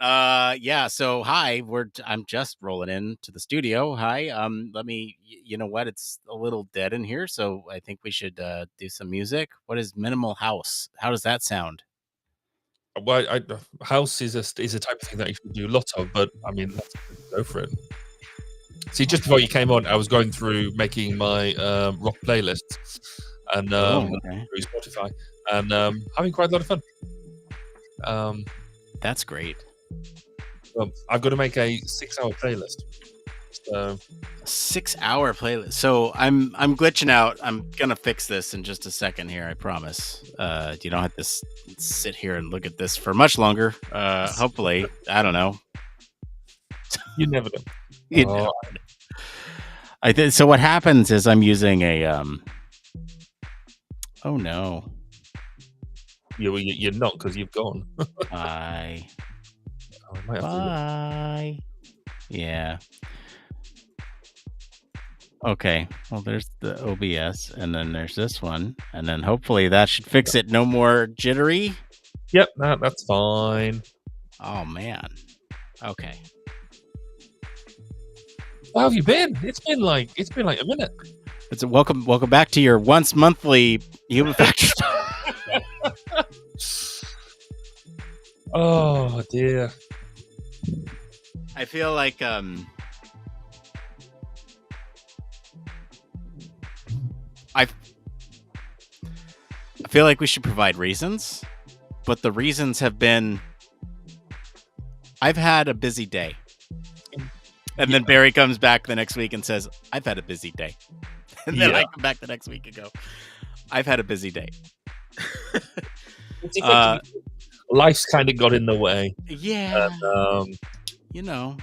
Yeah. So hi, I'm just rolling into the studio. Hi. Let me. You know what? It's a little dead in here, so I think we should do some music. What is minimal house? How does that sound? Well, house is a type of thing that you can do a lot of, but I mean, let's go for it. See, just before you came on, I was going through making my rock playlists and Oh, okay. through Spotify, and having quite a lot of fun. Um, That's great. I've got to make a 6-hour playlist. So A 6 hour playlist. So I'm glitching out. I'm gonna fix this in just a second here. I promise. You don't have to sit here and look at this for much longer. Hopefully, I don't know. you never know. You know. I did. So what happens is I'm using a Oh no. You're not because you've gone. Bye. Oh, Bye. Yeah. Okay. Well, there's the OBS, and then there's this one, and then hopefully that should fix it. No more jittery. Yep, that's fine. Oh man. Okay. How have you been? It's been like a minute. It's welcome back to your once monthly Human Factor. Oh dear. I feel like I feel like we should provide reasons, but the reasons have been I've had a busy day. And then Barry comes back the next week and says, I've had a busy day. And then I come back the next week and go, I've had a busy day. Life's kind of got in the way. Yeah. And,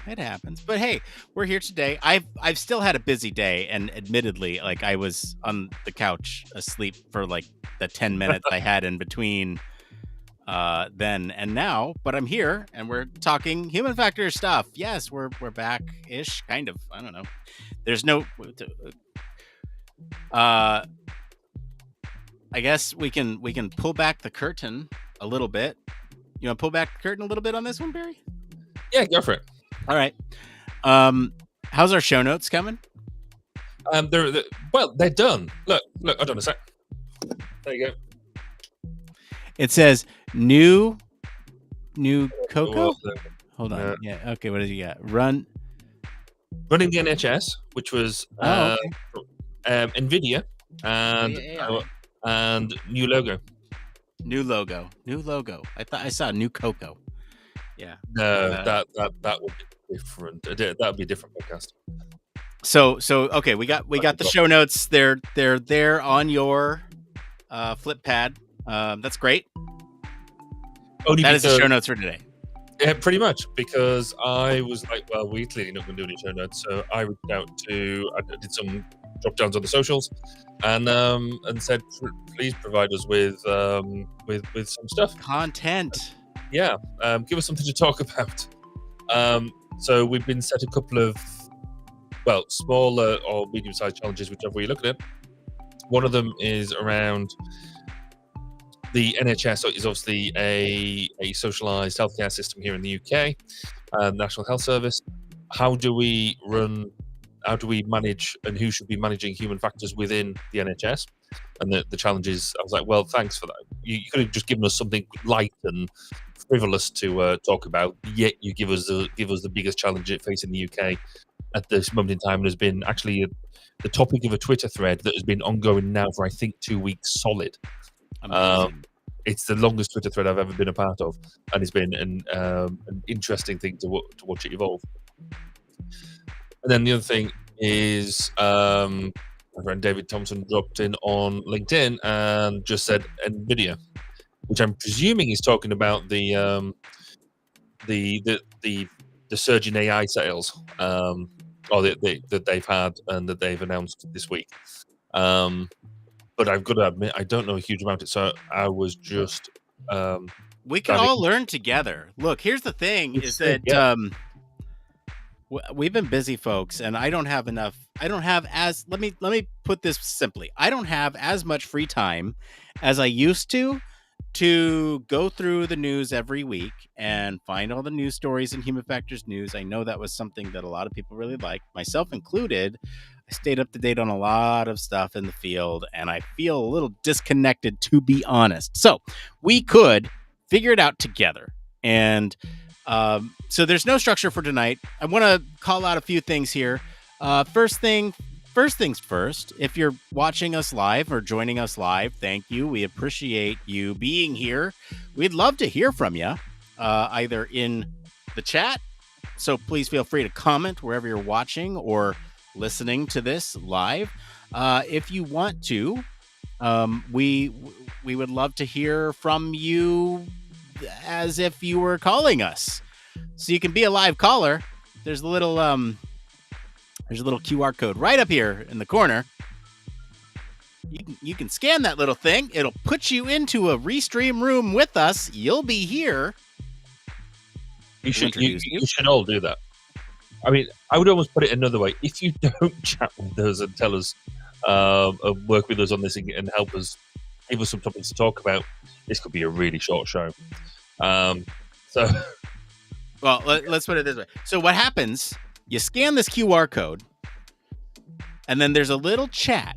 it happens. But hey, we're here today. I've still had a busy day, and admittedly, like I was on the couch asleep for like the 10 minutes I had in between then and now, but I'm here and we're talking Human Factor stuff. Yes, we're back-ish, kind of. I don't know. There's no I guess we can pull back the curtain a little bit. You want to pull back the curtain a little bit on this one, Barry? Yeah, go for it. All right. How's our show notes coming? They're done. Look, hold on a sec. There you go. It says new Coco. Hold on. Yeah. Okay. What did you got? Running the NHS, which was NVIDIA, and new logo. New logo. I thought I saw new Coco. Yeah. No, that would be different. That would be a different podcast. So okay, we got the show notes. They're there on your flip pad. That's great. That is the show notes for today. Yeah, pretty much, because I was like, well, we're clearly not going to do any show notes, so I reached out I did some drop downs on the socials, and said, please provide us with some stuff, content. Yeah, give us something to talk about. So we've been set a couple of smaller or medium-sized challenges, whichever way you look at it. One of them is around the NHS is obviously a socialised healthcare system here in the UK, National Health Service. How do we manage, and who should be managing human factors within the NHS? And the challenges, I was like, well, thanks for that. You could have just given us something light and frivolous to talk about, yet you give us the biggest challenge facing the UK at this moment in time, and has been actually the topic of a Twitter thread that has been ongoing now for I think 2 weeks solid. It's the longest Twitter thread I've ever been a part of, and it's been an interesting thing to watch it evolve. And then the other thing is, my friend David Thompson dropped in on LinkedIn and just said NVIDIA, which I'm presuming is talking about the surge in AI sales, or that they've had and that they've announced this week. But I've got to admit, I don't know a huge amount of it, so I was just... we can all learn together. Look, here's the thing, is that we've been busy, folks, and I don't have enough... Let me put this simply. I don't have as much free time as I used to to go through the news every week and find all the news stories in Human Factors News. I know that was something that a lot of people really liked, myself included. I stayed up to date on a lot of stuff in the field, and I feel a little disconnected, to be honest. So we could figure it out together. And so there's no structure for tonight. I want to call out a few things here. First things first, if you're watching us live or joining us live, thank you. We appreciate you being here. We'd love to hear from you, either in the chat. So please feel free to comment wherever you're watching or listening to this live. If you want to, we would love to hear from you as if you were calling us. So you can be a live caller. There's a little QR code right up here in the corner. You can scan that little thing. It'll put you into a Restream room with us. You'll be here. You should all do that. I mean, I would almost put it another way. If you don't chat with us and tell us, work with us on this and help us, give us some topics to talk about, this could be a really short show. Well, let's put it this way. So what happens, you scan this QR code, and then there's a little chat.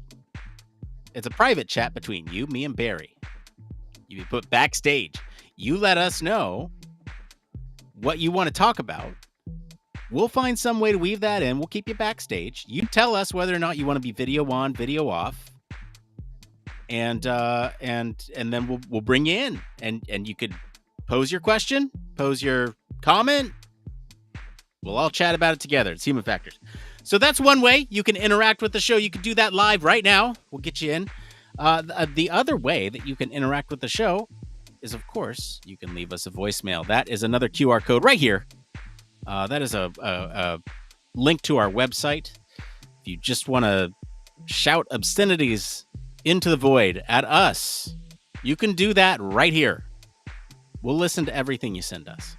It's a private chat between you, me, and Barry. You put backstage. You let us know what you want to talk about. We'll find some way to weave that in. We'll keep you backstage. You tell us whether or not you want to be video on, video off, and then we'll bring you in, and you could pose your question, pose your comment. We'll all chat about it together. It's Human Factors. So that's one way you can interact with the show. You can do that live right now. We'll get you in. The other way that you can interact with the show is, of course, you can leave us a voicemail. That is another QR code right here. That is a link to our website. If you just want to shout obscenities into the void at us, you can do that right here. We'll listen to everything you send us.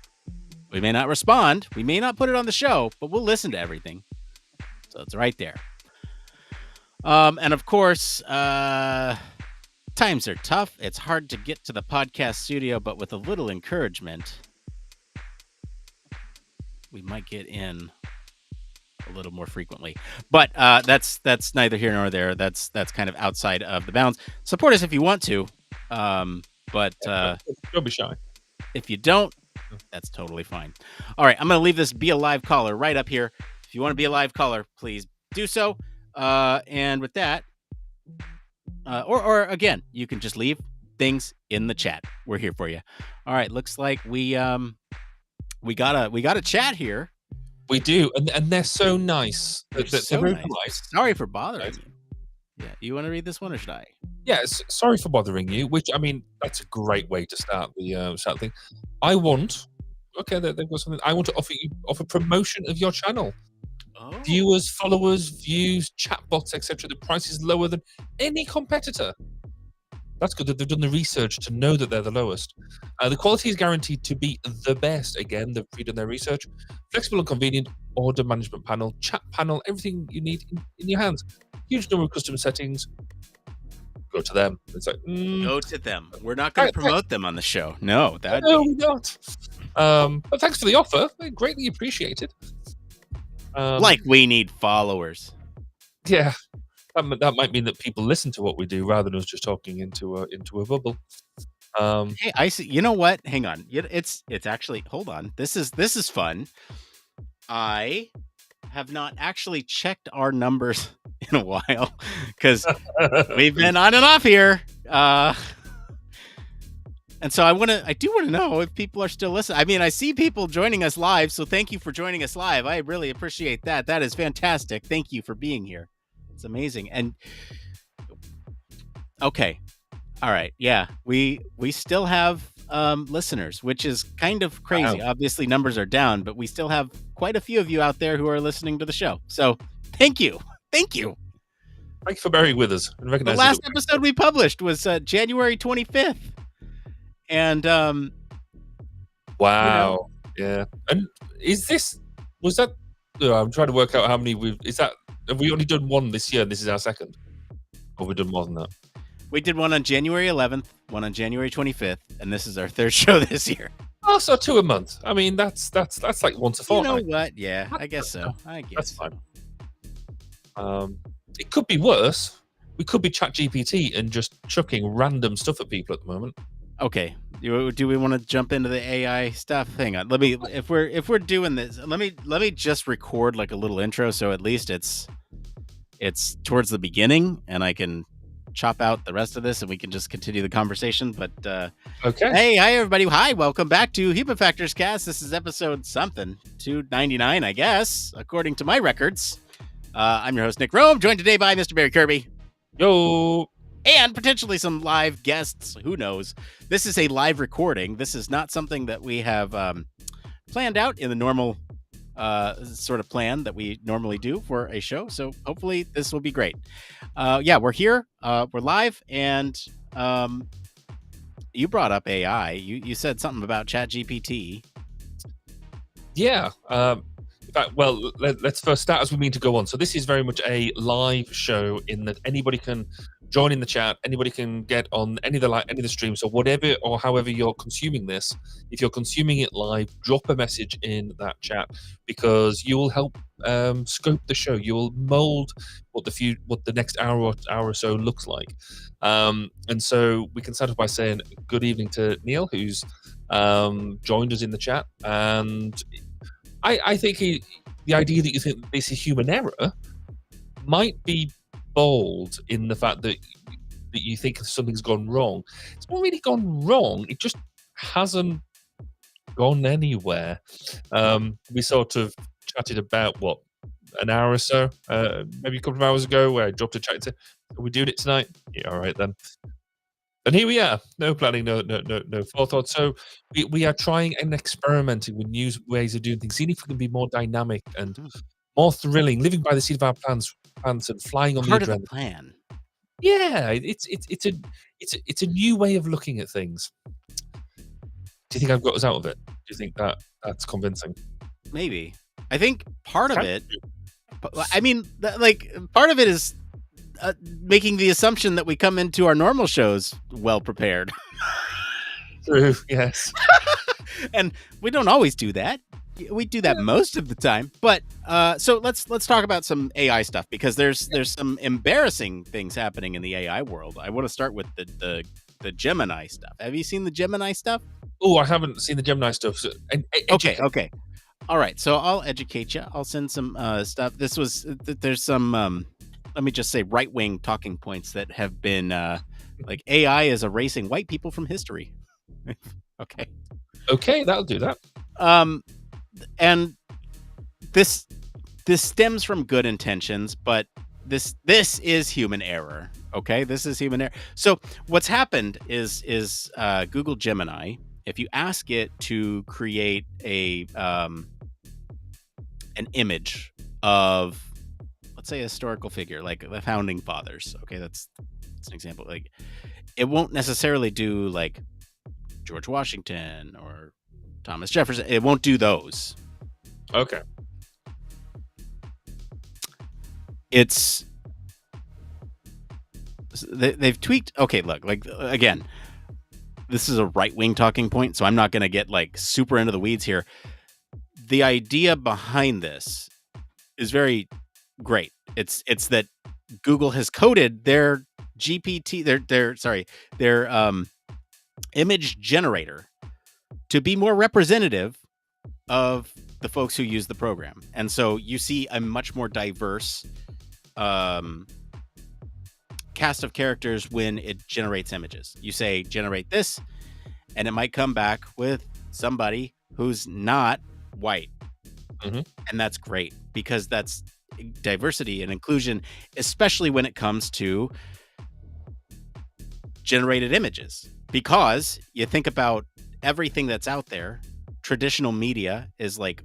We may not respond. We may not put it on the show, but we'll listen to everything. So it's right there. And of course, times are tough. It's hard to get to the podcast studio, but with a little encouragement, we might get in a little more frequently. But that's neither here nor there. That's kind of outside of the bounds. Support us if you want to. But don't be shy. If you don't, that's totally fine. All right, I'm going to leave this Be a Live Caller right up here. If you want to be a live caller, please do so. And with that, or again, you can just leave things in the chat. We're here for you. All right, looks like we got a chat here. We do, and they're so nice. They're so nice. Sorry for bothering you. Yeah, you want to read this one, or should I? Yes, sorry for bothering you. Which, I mean, that's a great way to start the thing. I want. Okay, they've got something. I want to offer promotion of your channel. Oh. Viewers, followers, views, chatbots, etc. The price is lower than any competitor. That's good that they've done the research to know that they're the lowest. The quality is guaranteed to be the best. Again, they've redone their research. Flexible and convenient order management panel, chat panel, everything you need in your hands. Huge number of custom settings. Go to them. It's like go to them. We're not going to promote them on the show. No, we're not. But thanks for the offer. Greatly appreciated. Like we need followers. Yeah, that might mean that people listen to what we do rather than us just talking into a bubble. Hey, I see. You know what? Hang on. It's actually. Hold on. This is fun. I have not actually checked our numbers in a while because we've been on and off here. And so I do want to know if people are still listening. I mean, I see people joining us live, so thank you for joining us live. I really appreciate that. That is fantastic. Thank you for being here. It's amazing. And okay. All right. Yeah, we still have listeners, which is kind of crazy. Wow. Obviously, numbers are down, but we still have quite a few of you out there who are listening to the show. So thank you. Thank you. Thank you for bearing with us. And the last episode we published was January 25th. And wow. Yeah. And was that I'm trying to work out how many have we only done one this year and this is our second? Or have we done more than that? We did one on January 11th, one on January 25th, and this is our third show this year. Oh, so 2 a month. I mean, that's like once a fortnight. You know what? Yeah, I guess so. I guess that's fine. It could be worse. We could be ChatGPT and just chucking random stuff at people at the moment. Okay. Do we want to jump into the AI stuff? Hang on. If we're doing this, let me just record like a little intro, so at least it's towards the beginning, and I can chop out the rest of this, and we can just continue the conversation. But okay. Hey, hi everybody. Hi, welcome back to Human Factors Cast. This is episode something 299, I guess, according to my records. I'm your host, Nick Rome, joined today by Mr. Barry Kirby. Yo. And potentially some live guests. Who knows? This is a live recording. This is not something that we have planned out in the normal sort of plan that we normally do for a show. So hopefully this will be great. Yeah, we're here. We're live. And you brought up AI. You said something about ChatGPT. Yeah. In fact, well, let's first start as we mean to go on. So this is very much a live show in that anybody can join in the chat. Anybody can get on any of the streams. So whatever or however you're consuming this, if you're consuming it live, drop a message in that chat because you will help scope the show. You will mold what the next hour or so looks like. And so we can start off by saying good evening to Neil, who's joined us in the chat. And I think the idea that you think this is human error might be bold in the fact that you think something's gone wrong. It's not really gone wrong. It just hasn't gone anywhere. We sort of chatted about, an hour or so, maybe a couple of hours ago, where I dropped a chat and said, are we doing it tonight? Yeah, all right then. And here we are. No planning, no forethought. So we are trying and experimenting with new ways of doing things, seeing if we can be more dynamic and more thrilling, living by the seat of our plants and flying on Part the adrenaline. of the plan. Yeah, it's a new way of looking at things. Do you think I've got us out of it? Do you think that's convincing? Maybe. I think part of it. I mean, part of it is making the assumption that we come into our normal shows well prepared. True. Yes. And we don't always do that. We do that most of the time. But so let's talk about some AI stuff, because there's some embarrassing things happening in the AI world. I want to start with the Gemini stuff. Have you seen the Gemini stuff? Oh, I haven't seen the Gemini stuff. So, okay. All right. So I'll educate you. I'll send some stuff. There's some let me just say right-wing talking points that have been like AI is erasing white people from history. Okay, that'll do that. And this stems from good intentions, but this is human error. Okay, this is human error. So what's happened is Google Gemini, if you ask it to create an image of, let's say, a historical figure like the founding fathers. Okay, that's an example. Like, it won't necessarily do like George Washington or Thomas Jefferson. It won't do those. Okay. They've tweaked. Okay, look, like, again, this is a right-wing talking point, so I'm not going to get like super into the weeds here. The idea behind this is very great. It's that Google has coded their GPT, their image generator to be more representative of the folks who use the program. And so you see a much more diverse cast of characters when it generates images. You say, generate this, and it might come back with somebody who's not white. Mm-hmm. And that's great, because that's diversity and inclusion, especially when it comes to generated images. Because you think about everything that's out there, traditional media is like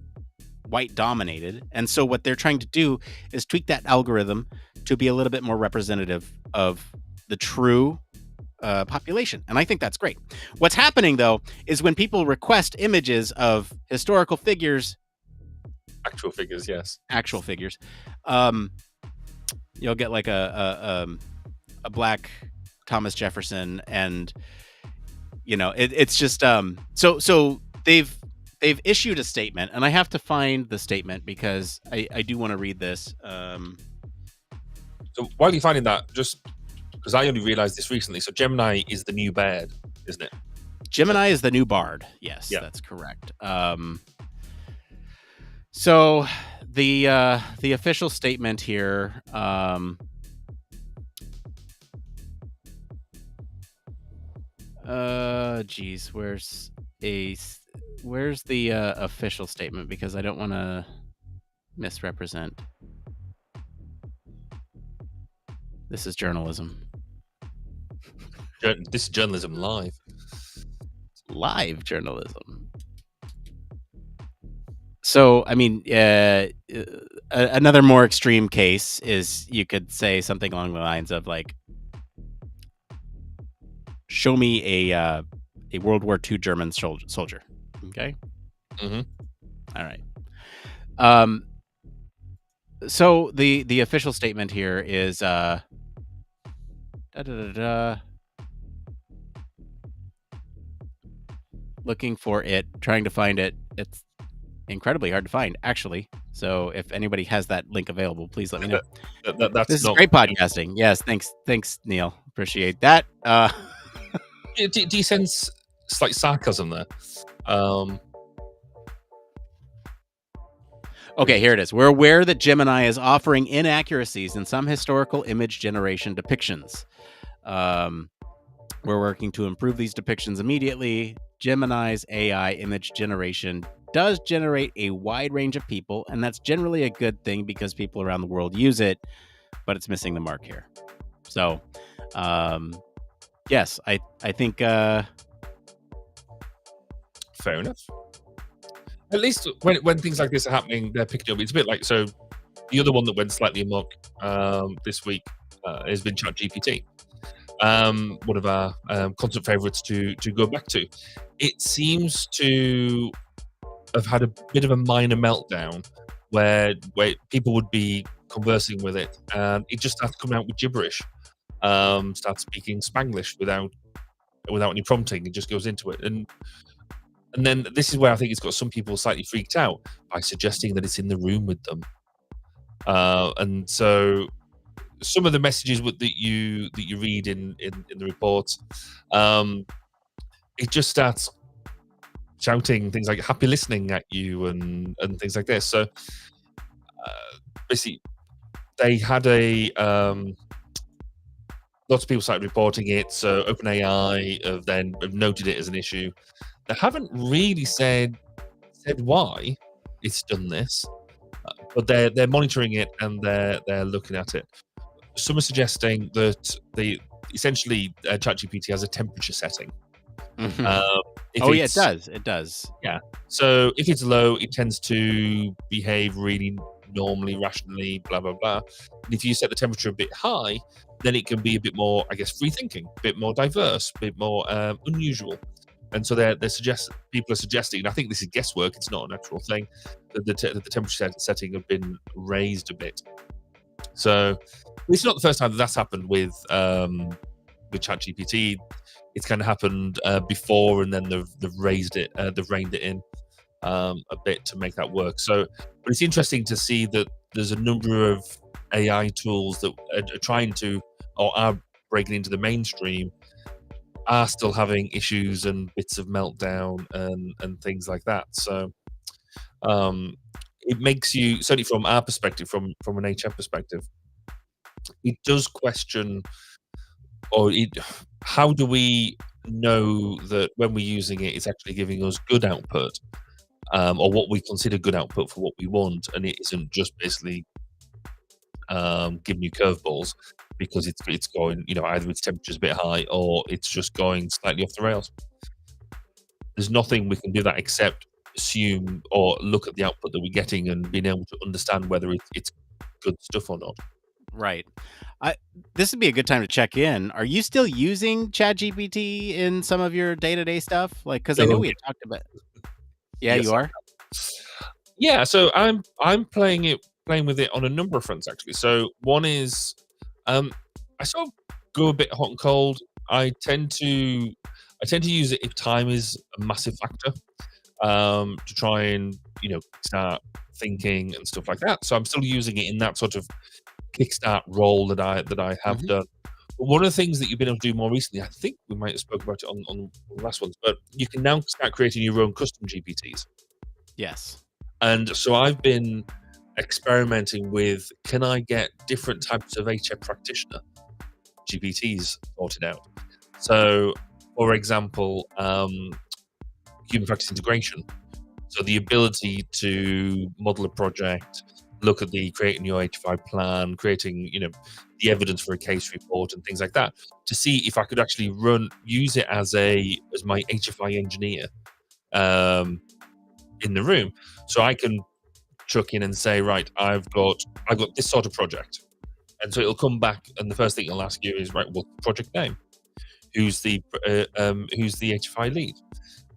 white dominated. And so what they're trying to do is tweak that algorithm to be a little bit more representative of the true population. And I think that's great. What's happening, though, is when people request images of historical figures, actual figures, yes, actual figures, you'll get like a black Thomas Jefferson, and it's just so they've issued a statement, and I have to find the statement because I do want to read this. So while you're finding that, just because I only realized this recently, so Gemini is the new Bard, isn't it? Gemini is the new Bard. Yes, that's correct. So the official statement here. Geez, where's the official statement? Because I don't want to misrepresent. This is journalism. This is journalism live. Live journalism. So, I mean, another more extreme case is you could say something along the lines of like, show me a World War II German soldier. Okay. Mm-hmm. All right. So the official statement here is looking for it, trying to find it. It's incredibly hard to find, actually. So if anybody has that link available, please let me know. This is great podcasting. Yes, thanks, Neil. Appreciate that. Do you sense slight sarcasm there? Okay, here it is. We're aware that Gemini is offering inaccuracies in some historical image generation depictions. We're working to improve these depictions immediately. Gemini's AI image generation does generate a wide range of people, and that's generally a good thing because people around the world use it, but it's missing the mark here. So, yes, I think... Fair enough. At least when things like this are happening, they're picking up. It's a bit like, so the other one that went slightly amok this week has been ChatGPT. One of our constant favorites to go back to. It seems to have had a bit of a minor meltdown where people would be conversing with it, and it just starts coming out with gibberish. Starts speaking Spanglish without any prompting. It just goes into it, and then this is where I think it's got some people slightly freaked out by suggesting that it's in the room with them. And so some of the messages that you read in the reports, it just starts shouting things like "happy listening" at you and things like this. So basically, they had lots of people started reporting it. So OpenAI have noted it as an issue. They haven't really said why it's done this, but they're monitoring it and they're looking at it. Some are suggesting that essentially ChatGPT has a temperature setting. Mm-hmm. It does. Yeah. So if it's low, it tends to behave really normally, rationally, blah blah blah. And if you set the temperature a bit high, then it can be a bit more, I guess, free thinking, a bit more diverse, a bit more unusual. And so people are suggesting, and I think this is guesswork, it's not an actual thing, that the temperature setting have been raised a bit. So it's not the first time that's happened with ChatGPT. It's kind of happened before, and then they've raised it, they've reined it in a bit to make that work. So, but it's interesting to see that there's a number of AI tools that are trying to, or are breaking into the mainstream, are still having issues and bits of meltdown and things like that. So it makes you, certainly from our perspective, from an HM perspective, it does question, how do we know that when we're using it, it's actually giving us good output, or what we consider good output for what we want, and it isn't just basically giving you curveballs because it's going, either its temperature's a bit high or it's just going slightly off the rails. There's nothing we can do that except assume or look at the output that we're getting and being able to understand whether it's good stuff or not. Right. This would be a good time to check in. Are you still using ChatGPT in some of your day-to-day stuff? Like, because I know we had talked about. Yeah, yes. You are. Yeah, so I'm playing with it on a number of fronts actually. So one is, I sort of go a bit hot and cold. I tend to use it if time is a massive factor, to try and start thinking and stuff like that. So I'm still using it in that sort of kickstart role that I have Mhm. done. But one of the things that you've been able to do more recently, I think we might have spoke about it on the last ones, but you can now start creating your own custom GPTs. Yes. And so I've been experimenting with, can I get different types of HF practitioner GPTs sorted out? So, for example, human practice integration. So the ability to model a project, look at creating your HFI plan, creating, the evidence for a case report and things like that, to see if I could actually use it as my HFI engineer in the room. So I can chuck in and say, right, I've got this sort of project. And so it'll come back, and the first thing it'll ask you is, right, what's the project name? Who's the HFI lead?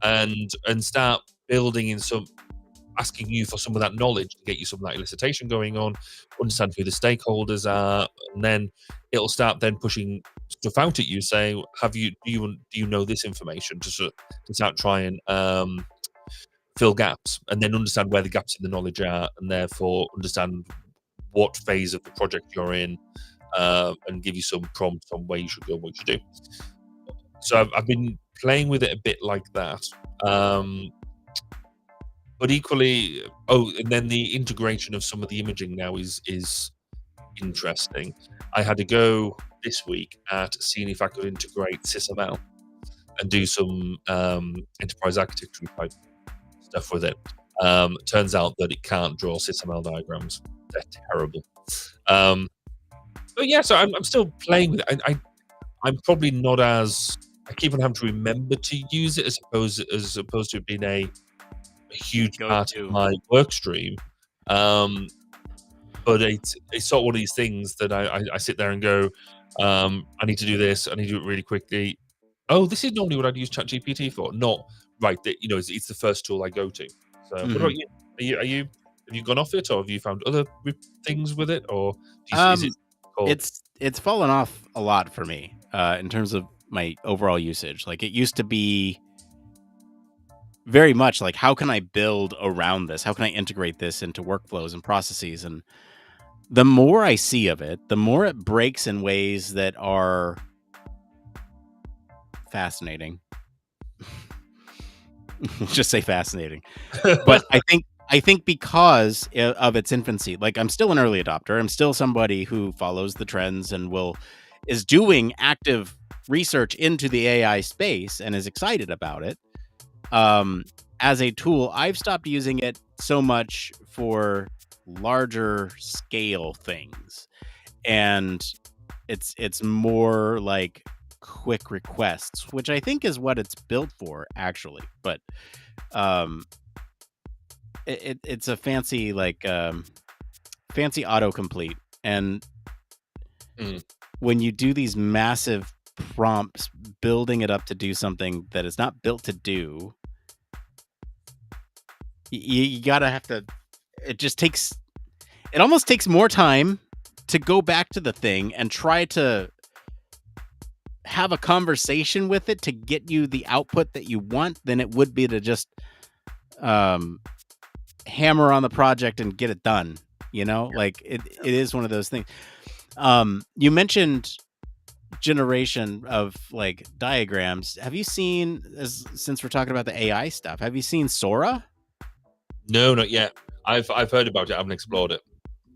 And start building in asking you for some of that knowledge to get you some of that elicitation going on, understand who the stakeholders are, and then it'll start then pushing stuff out at you, saying, do you know this information, to start trying fill gaps, and then understand where the gaps in the knowledge are, and therefore understand what phase of the project you're in, and give you some prompts on where you should go, what you should do. So I've been playing with it a bit like that. But equally, and then the integration of some of the imaging now is interesting. I had to go this week at seeing if I could integrate SysML and do some enterprise architecture type stuff with it. Turns out that it can't draw SysML diagrams. They're terrible. But yeah, so I'm still playing with it. I'm probably not as... I keep on having to remember to use it as opposed to being a huge part of my work stream. But it's sort of one of these things that I sit there and go, I need to do this. I need to do it really quickly. Oh, this is normally what I'd use ChatGPT for. Not right. It's the first tool I go to. So, What about you? Have you gone off it, or have you found other things with it, or is it? It's fallen off a lot for me in terms of my overall usage. Like, it used to be very much like, how can I build around this? How can I integrate this into workflows and processes? And the more I see of it, the more it breaks in ways that are fascinating. Just say fascinating. But I think because of its infancy, like, I'm still an early adopter. I'm still somebody who follows the trends and is doing active research into the AI space and is excited about it. As a tool, I've stopped using it so much for larger scale things, and it's more like quick requests, which I think is what it's built for, actually. But it's a fancy fancy autocomplete, and when you do these massive prompts, building it up to do something that it's not built to do, you gotta have to. It almost takes more time to go back to the thing and try to have a conversation with it to get you the output that you want than it would be to just hammer on the project and get it done. Like, it is one of those things. You mentioned generation of like diagrams. Have you seen, since we're talking about the AI stuff, have you seen Sora? No, not yet. I've heard about it. I haven't explored it.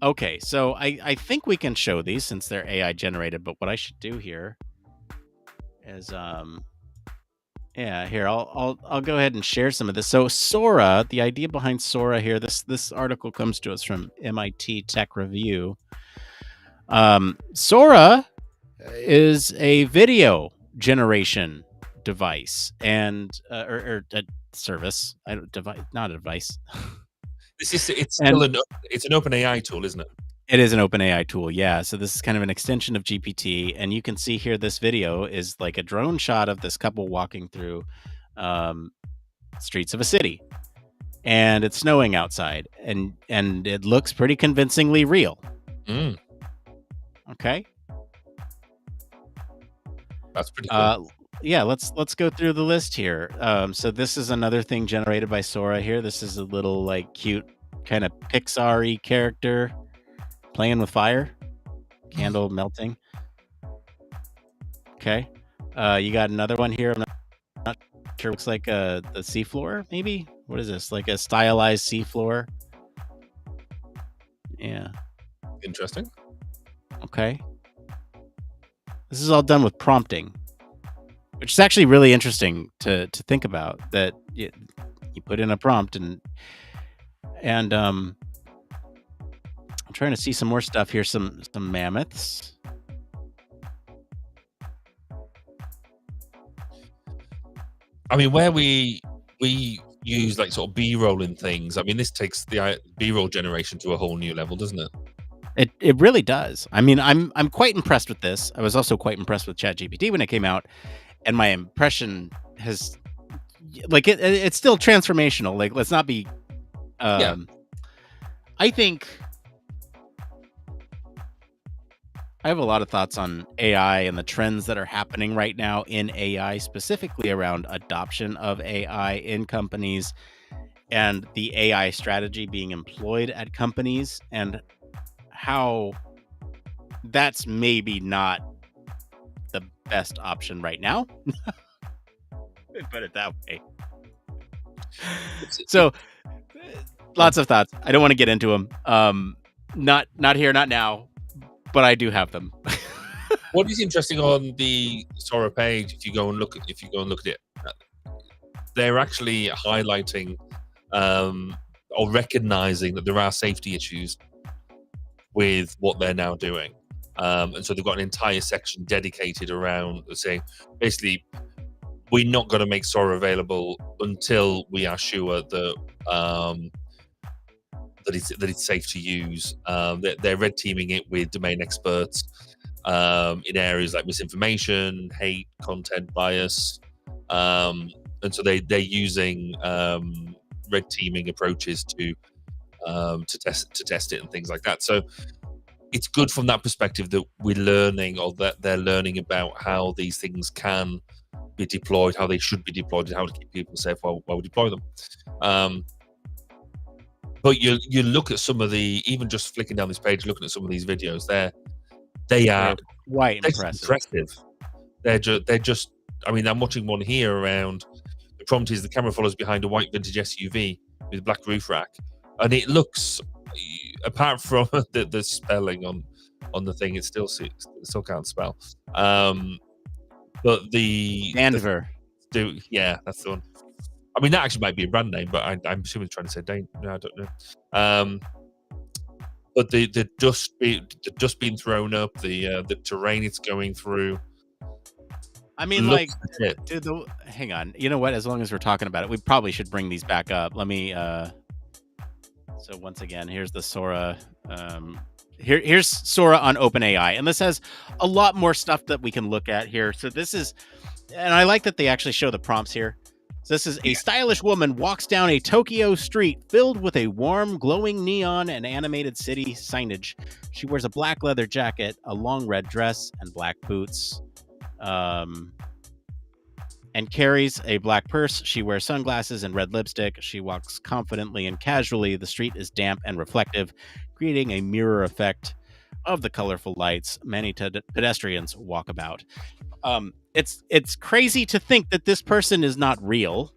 Okay, so I think we can show these since they're AI generated, but what I should do here is here I'll go ahead and share some of this. So Sora, the idea behind Sora here, this article comes to us from MIT Tech Review. Sora is a video generation device and or a service. Not a device. It's an open AI tool, isn't it? It is an open AI tool, yeah. So this is kind of an extension of GPT, and you can see here this video is like a drone shot of this couple walking through streets of a city, and it's snowing outside, and it looks pretty convincingly real. Okay. That's pretty cool. Yeah, let's go through the list here. So this is another thing generated by Sora here. This is a little like cute kind of Pixar-y character playing with fire, candle melting. Okay. You got another one here. I'm not sure. Looks like the seafloor, maybe. What is this? Like a stylized seafloor. Yeah. Interesting. Okay. This is all done with prompting, which is actually really interesting to think about. That you put in a prompt and I'm trying to see some more stuff here. Some mammoths. I mean, where we use like sort of B-roll in things. I mean, this takes the B-roll generation to a whole new level, doesn't it? It really does. I mean, I'm quite impressed with this. I was also quite impressed with ChatGPT when it came out, and my impression has, like, it's still transformational. Like, let's not be. Yeah. I think I have a lot of thoughts on AI and the trends that are happening right now in AI, specifically around adoption of AI in companies and the AI strategy being employed at companies, and how that's maybe not the best option right now. Put it that way. So lots of thoughts. I don't want to get into them. Not here, not now, but I do have them. What is interesting on the Sora page, if you go and look at it, they're actually highlighting or recognizing that there are safety issues with what they're now doing. And so they've got an entire section dedicated around saying, basically, we're not going to make Sora available until we are sure that that it's safe to use. They're red teaming it with domain experts in areas like misinformation, hate, content bias, and so they're using red teaming approaches to test it and things like that. So it's good from that perspective that we're learning, or that they're learning about how these things can be deployed, how they should be deployed, and how to keep people safe while we deploy them. But you look at some of the, even just flicking down this page, looking at some of these videos, they are quite impressive. They're just. I mean, I'm watching one here around. The prompt is: the camera follows behind a white vintage SUV with a black roof rack, and it looks, apart from the spelling on the thing, it still can't spell. But the Denver. Yeah, that's the one. I mean, that actually might be a brand name, but I'm assuming it's trying to say Dane. No, I don't know. But the dust being thrown up, the terrain it's going through. I mean, like, dude, hang on. You know what? As long as we're talking about it, we probably should bring these back up. Let me. So once again, here's the Sora. Here's Sora on OpenAI, and this has a lot more stuff that we can look at here. So this is, and I like that they actually show the prompts here. So this is: a stylish woman walks down a Tokyo street filled with a warm, glowing neon and animated city signage. She wears a black leather jacket, a long red dress, and black boots. And carries a black purse. She wears sunglasses and red lipstick. She walks confidently and casually. The street is damp and reflective, creating a mirror effect of the colorful lights. Many pedestrians walk about. It's crazy to think that this person is not real.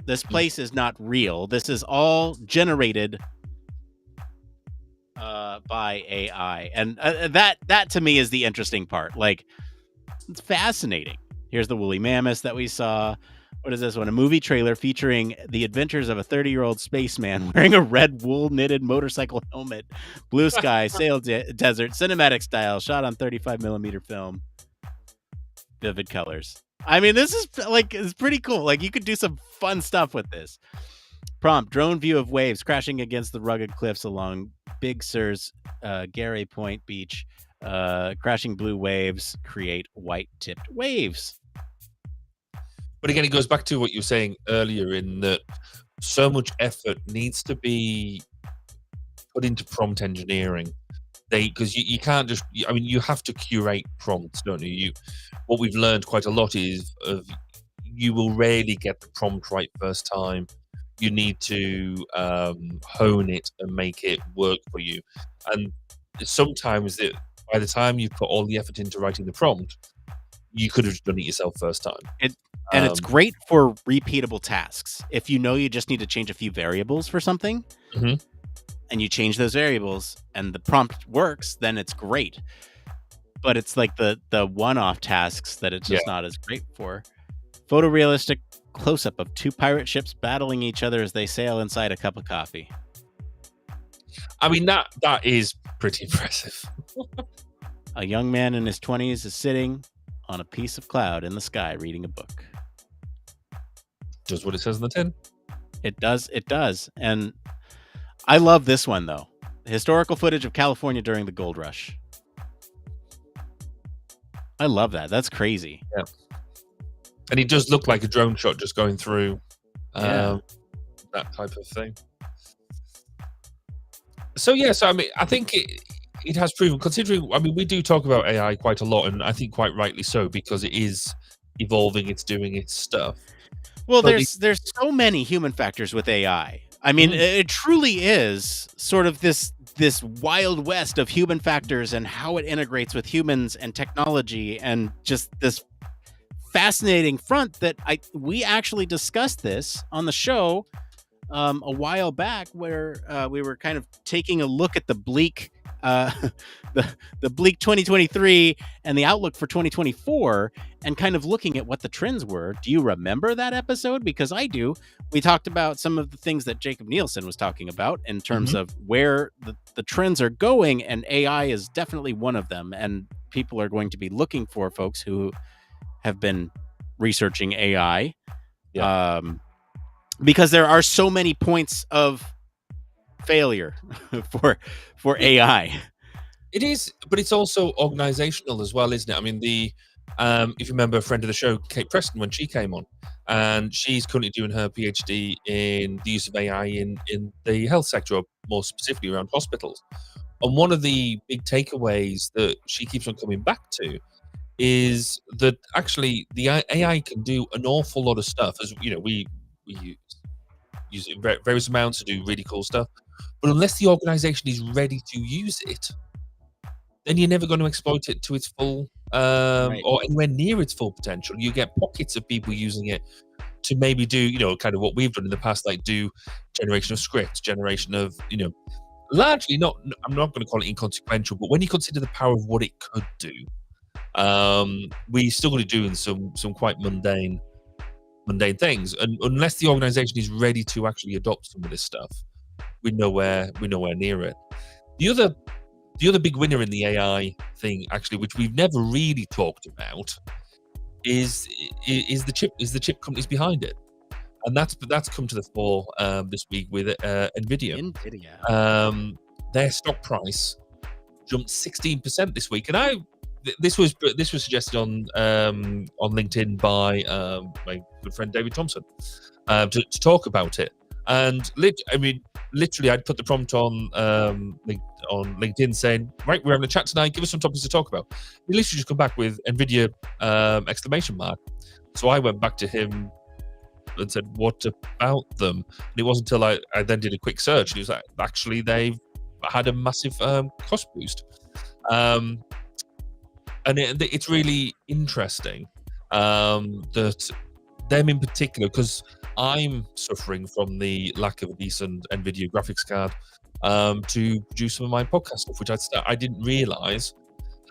This place is not real. This is all generated by AI, and that to me is the interesting part. Like, it's fascinating. Here's the woolly mammoth that we saw. What is this one? A movie trailer featuring the adventures of a 30-year-old spaceman wearing a red wool knitted motorcycle helmet. Blue sky, sail desert, cinematic style, shot on 35mm film. Vivid colors. I mean, this is like, it's pretty cool. Like, you could do some fun stuff with this. Prompt: drone view of waves crashing against the rugged cliffs along Big Sur's Gary Point Beach. Crashing blue waves create white-tipped waves. But again, it goes back to what you were saying earlier, in that so much effort needs to be put into prompt engineering because you can't just. I mean, you have to curate prompts, don't you? What we've learned quite a lot is you will rarely get the prompt right first time. You need to hone it and make it work for you. And sometimes that by the time you put all the effort into writing the prompt, you could have done it yourself first time. And it's great for repeatable tasks. If you know you just need to change a few variables for something, and you change those variables and the prompt works, then it's great. But it's like the one-off tasks that it's just not as great for. Photorealistic close-up of 2 pirate ships battling each other as they sail inside a cup of coffee. I mean, that is pretty impressive. A young man in his 20s is sitting on a piece of cloud in the sky reading a book. Does what it says in the tin. It does. And I love this one, though. Historical footage of California during the gold rush. I love that. That's crazy. Yeah. And it does look like a drone shot just going through that type of thing. So, I mean, I think it has proven, considering, I mean, we do talk about AI quite a lot, and I think quite rightly so, because it is evolving, it's doing its stuff. Well, there's so many human factors with AI. I mean, it truly is sort of this wild west of human factors and how it integrates with humans and technology, and just this fascinating front that we actually discussed this on the show a while back, where we were kind of taking a look at the bleak the bleak 2023 and the outlook for 2024, and kind of looking at what the trends were. Do you remember that episode? Because I do. We talked about some of the things that Jacob Nielsen was talking about in terms of where the trends are going, and AI is definitely one of them, and people are going to be looking for folks who have been researching AI, because there are so many points of failure for AI. It is, but it's also organizational as well, isn't it? I mean, if you remember a friend of the show, Kate Preston, when she came on, and she's currently doing her PhD in the use of AI in the health sector, or more specifically around hospitals. And one of the big takeaways that she keeps on coming back to is that actually the AI can do an awful lot of stuff. As you know, we use it in various amounts to do really cool stuff. But unless the organization is ready to use it, then you're never going to exploit it to its full or anywhere near its full potential. You get pockets of people using it to maybe do, kind of what we've done in the past, like do generation of scripts, generation of, largely not, I'm not going to call it inconsequential, but when you consider the power of what it could do, we still going to do in some quite mundane things. And unless the organization is ready to actually adopt some of this stuff, we're nowhere near it. The other big winner in the AI thing, actually, which we've never really talked about, is the chip companies behind it, and that's come to the fore this week with Nvidia. Their stock price jumped 16% this week, and this was suggested on LinkedIn by my good friend David Thompson to talk about it. And literally, I'd put the prompt on LinkedIn saying, "Right, we're having a chat tonight. Give us some topics to talk about." He literally just come back with Nvidia exclamation mark. So I went back to him and said, "What about them?" And it wasn't until I then did a quick search, and he was like, "Actually, they've had a massive cost boost." And it's really interesting that them in particular, because I'm suffering from the lack of a decent NVIDIA graphics card to produce some of my podcast stuff, which I didn't realize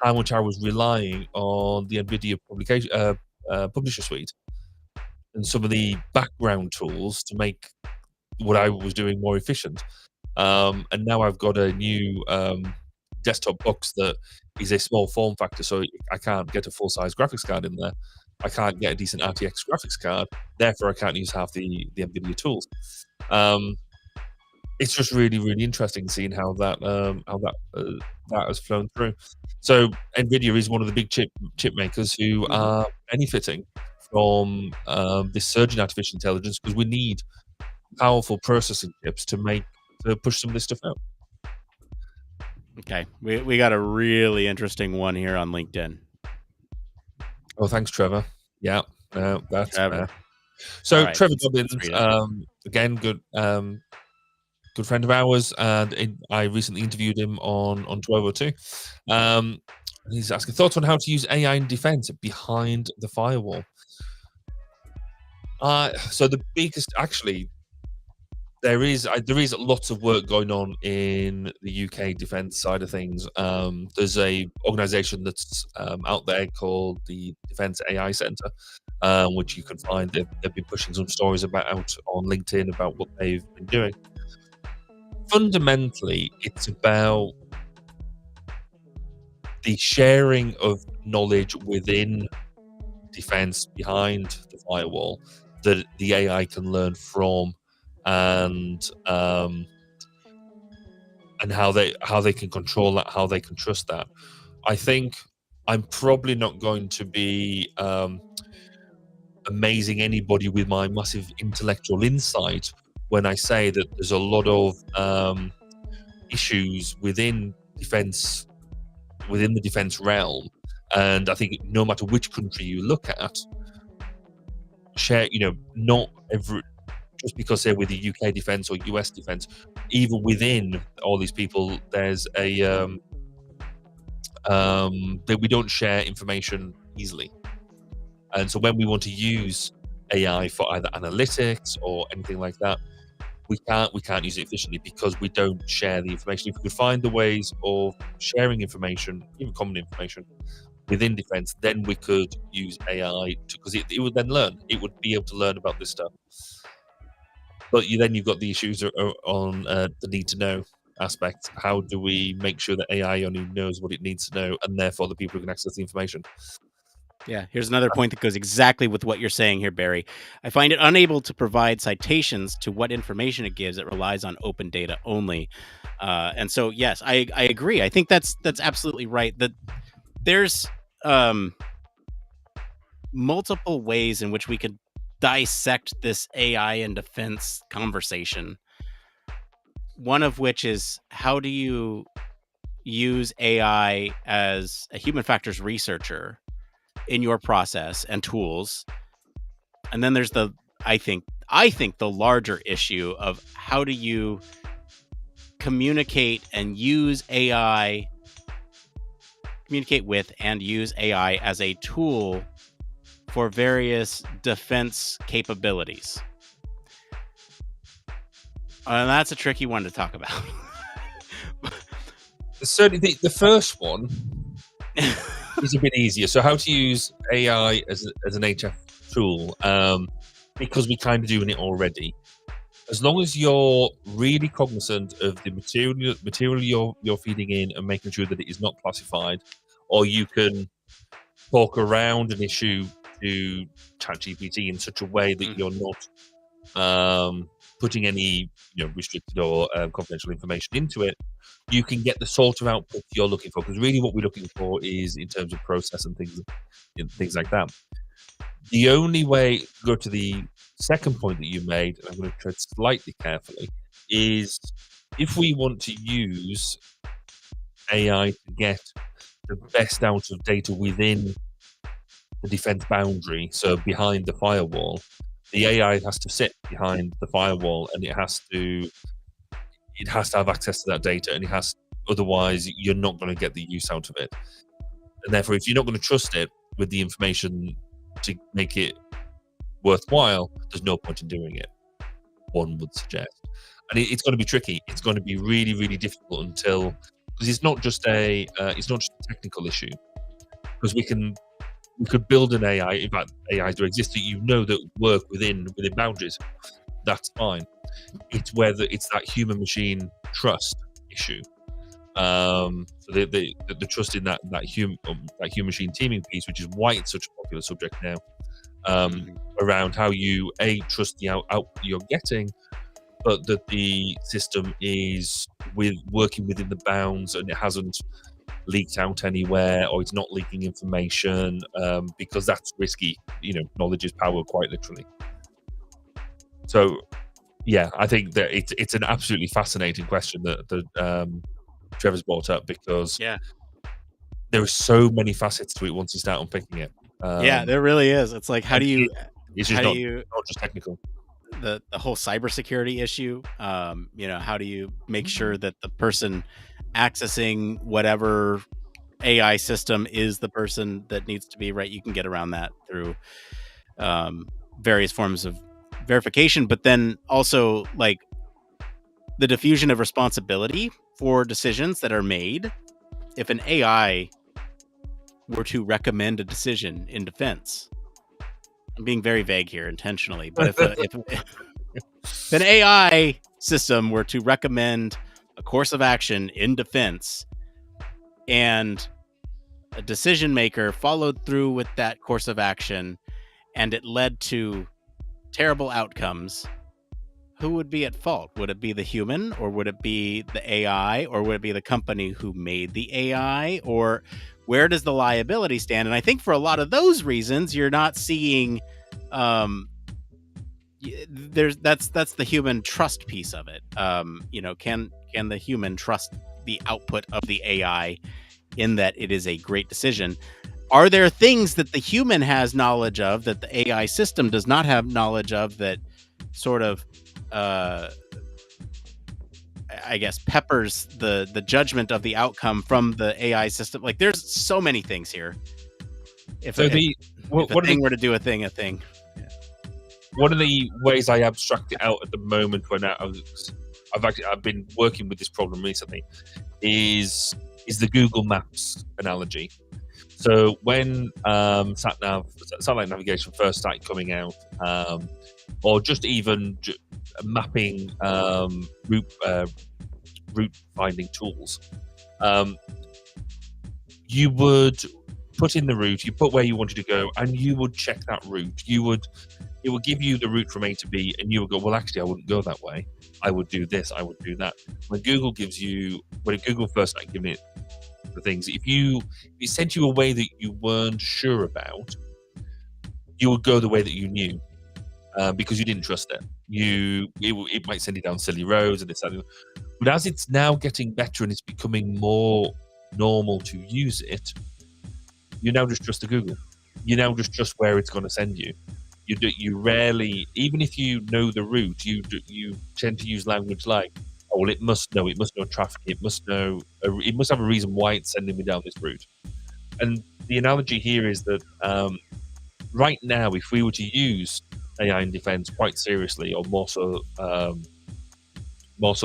how much I was relying on the NVIDIA publisher suite and some of the background tools to make what I was doing more efficient. And now I've got a new desktop box that is a small form factor, so I can't get a full-size graphics card in there. I can't get a decent RTX graphics card, therefore I can't use half the NVIDIA tools. It's just really, really interesting seeing how that has flown through. So NVIDIA is one of the big chip makers who are benefiting from this surge in artificial intelligence, because we need powerful processing chips to push some of this stuff out. Okay, we got a really interesting one here on LinkedIn. Oh, thanks, Trevor. Yeah, no, that's Trevor. fair. So right, Trevor let's Dobbins, again, good friend of ours, and I recently interviewed him on 1202. He's asking thoughts on how to use AI in defense behind the firewall. So the biggest, actually, there is lots of work going on in the UK defence side of things. There's a organisation that's out there called the Defence AI Centre, which you can find. They've been pushing some stories out on LinkedIn about what they've been doing. Fundamentally, it's about the sharing of knowledge within defence behind the firewall that the AI can learn from, and how they can control that, how they can trust that. I think I'm probably not going to be amazing anybody with my massive intellectual insight when I say that there's a lot of issues within the defense realm, and I think no matter which country you look at, not every, just because they're with the UK defense or US defense, even within all these people, there's that we don't share information easily. And so when we want to use AI for either analytics or anything like that, we can't use it efficiently because we don't share the information. If we could find the ways of sharing information, even common information, within defense, then we could use AI because it would then learn. It would be able to learn about this stuff. But you've got the issues on the need to know aspect. How do we make sure that AI only knows what it needs to know, and therefore the people who can access the information? Yeah, here's another point that goes exactly with what you're saying here, Barry. I find it unable to provide citations to what information it gives. It relies on open data only. And so, yes, I agree. I think that's absolutely right. That there's multiple ways in which we could dissect this AI and defense conversation. One of which is, how do you use AI as a human factors researcher in your process and tools? And then there's I think the larger issue of, how do you communicate with and use AI as a tool for various defense capabilities? And that's a tricky one to talk about. Certainly, the first one is a bit easier. So, how to use AI as an HF tool? Because we're kind of doing it already. As long as you're really cognizant of the material you're feeding in and making sure that it is not classified, or you can talk around an issue to ChatGPT in such a way that you're not putting any restricted or confidential information into it, you can get the sort of output you're looking for. Because really what we're looking for is in terms of process and things like that. The only way to go to the second point that you made, and I'm going to tread slightly carefully, is if we want to use AI to get the best out of data within the defense boundary, so behind the firewall, the AI has to sit behind the firewall, and it has to have access to that data, and otherwise you're not going to get the use out of it. And therefore, if you're not going to trust it with the information to make it worthwhile, there's no point in doing it, one would suggest. And it's going to be tricky. It's going to be really, really difficult because it's not just a technical issue. Because we could build an AI, in fact, AIs do exist that work within boundaries. That's fine. It's whether it's that human-machine trust issue. So the trust in that human-machine teaming piece, which is why it's such a popular subject now, around how you trust the output you're getting, but that the system is working within the bounds and it hasn't leaked out anywhere, or it's not leaking information, because that's risky. Knowledge is power, quite literally. So, yeah, I think that it's an absolutely fascinating question that Trevor's brought up, because there are so many facets to it once you start unpicking it. There really is. It's like, how do you not just technical. The whole cybersecurity issue. How do you make sure that the person accessing whatever AI system is the person that needs to be, right? You can get around that through various forms of verification, but then also like the diffusion of responsibility for decisions that are made. If an AI were to recommend a decision in defense, I'm being very vague here intentionally, but if an AI system were to recommend a course of action in defense and a decision maker followed through with that course of action and it led to terrible outcomes, who would be at fault? Would it be the human, or would it be the AI, or would it be the company who made the AI, or where does the liability stand? And I think for a lot of those reasons, you're not seeing that's the human trust piece of it. Can the human trust the output of the AI in that it is a great decision? Are there things that the human has knowledge of that the AI system does not have knowledge of, that sort of peppers the judgment of the outcome from the AI system? Like, there's so many things here. If a thing were to do a thing. Yeah. One of the ways I abstract it out at the moment, when I've been working with this problem recently, is the Google Maps analogy. So when satellite navigation first started coming out, or just even mapping route finding tools, you would put in the route, you put where you wanted to go, and you would check that route. It would give you the route from A to B, and you would go, well, actually, I wouldn't go that way. I would do this. I would do that. When Google first started giving it the things, if it sent you a way that you weren't sure about, you would go the way that you knew, because you didn't trust it. It might send you down silly roads and this, that, and that. But as it's now getting better and it's becoming more normal to use it, you now just trust the Google. You now just trust where it's going to send you. You rarely, even if you know the route, you tend to use language like, oh, well, it must know traffic, it must have a reason why it's sending me down this route. And the analogy here is that right now, if we were to use AI in defense quite seriously, or more so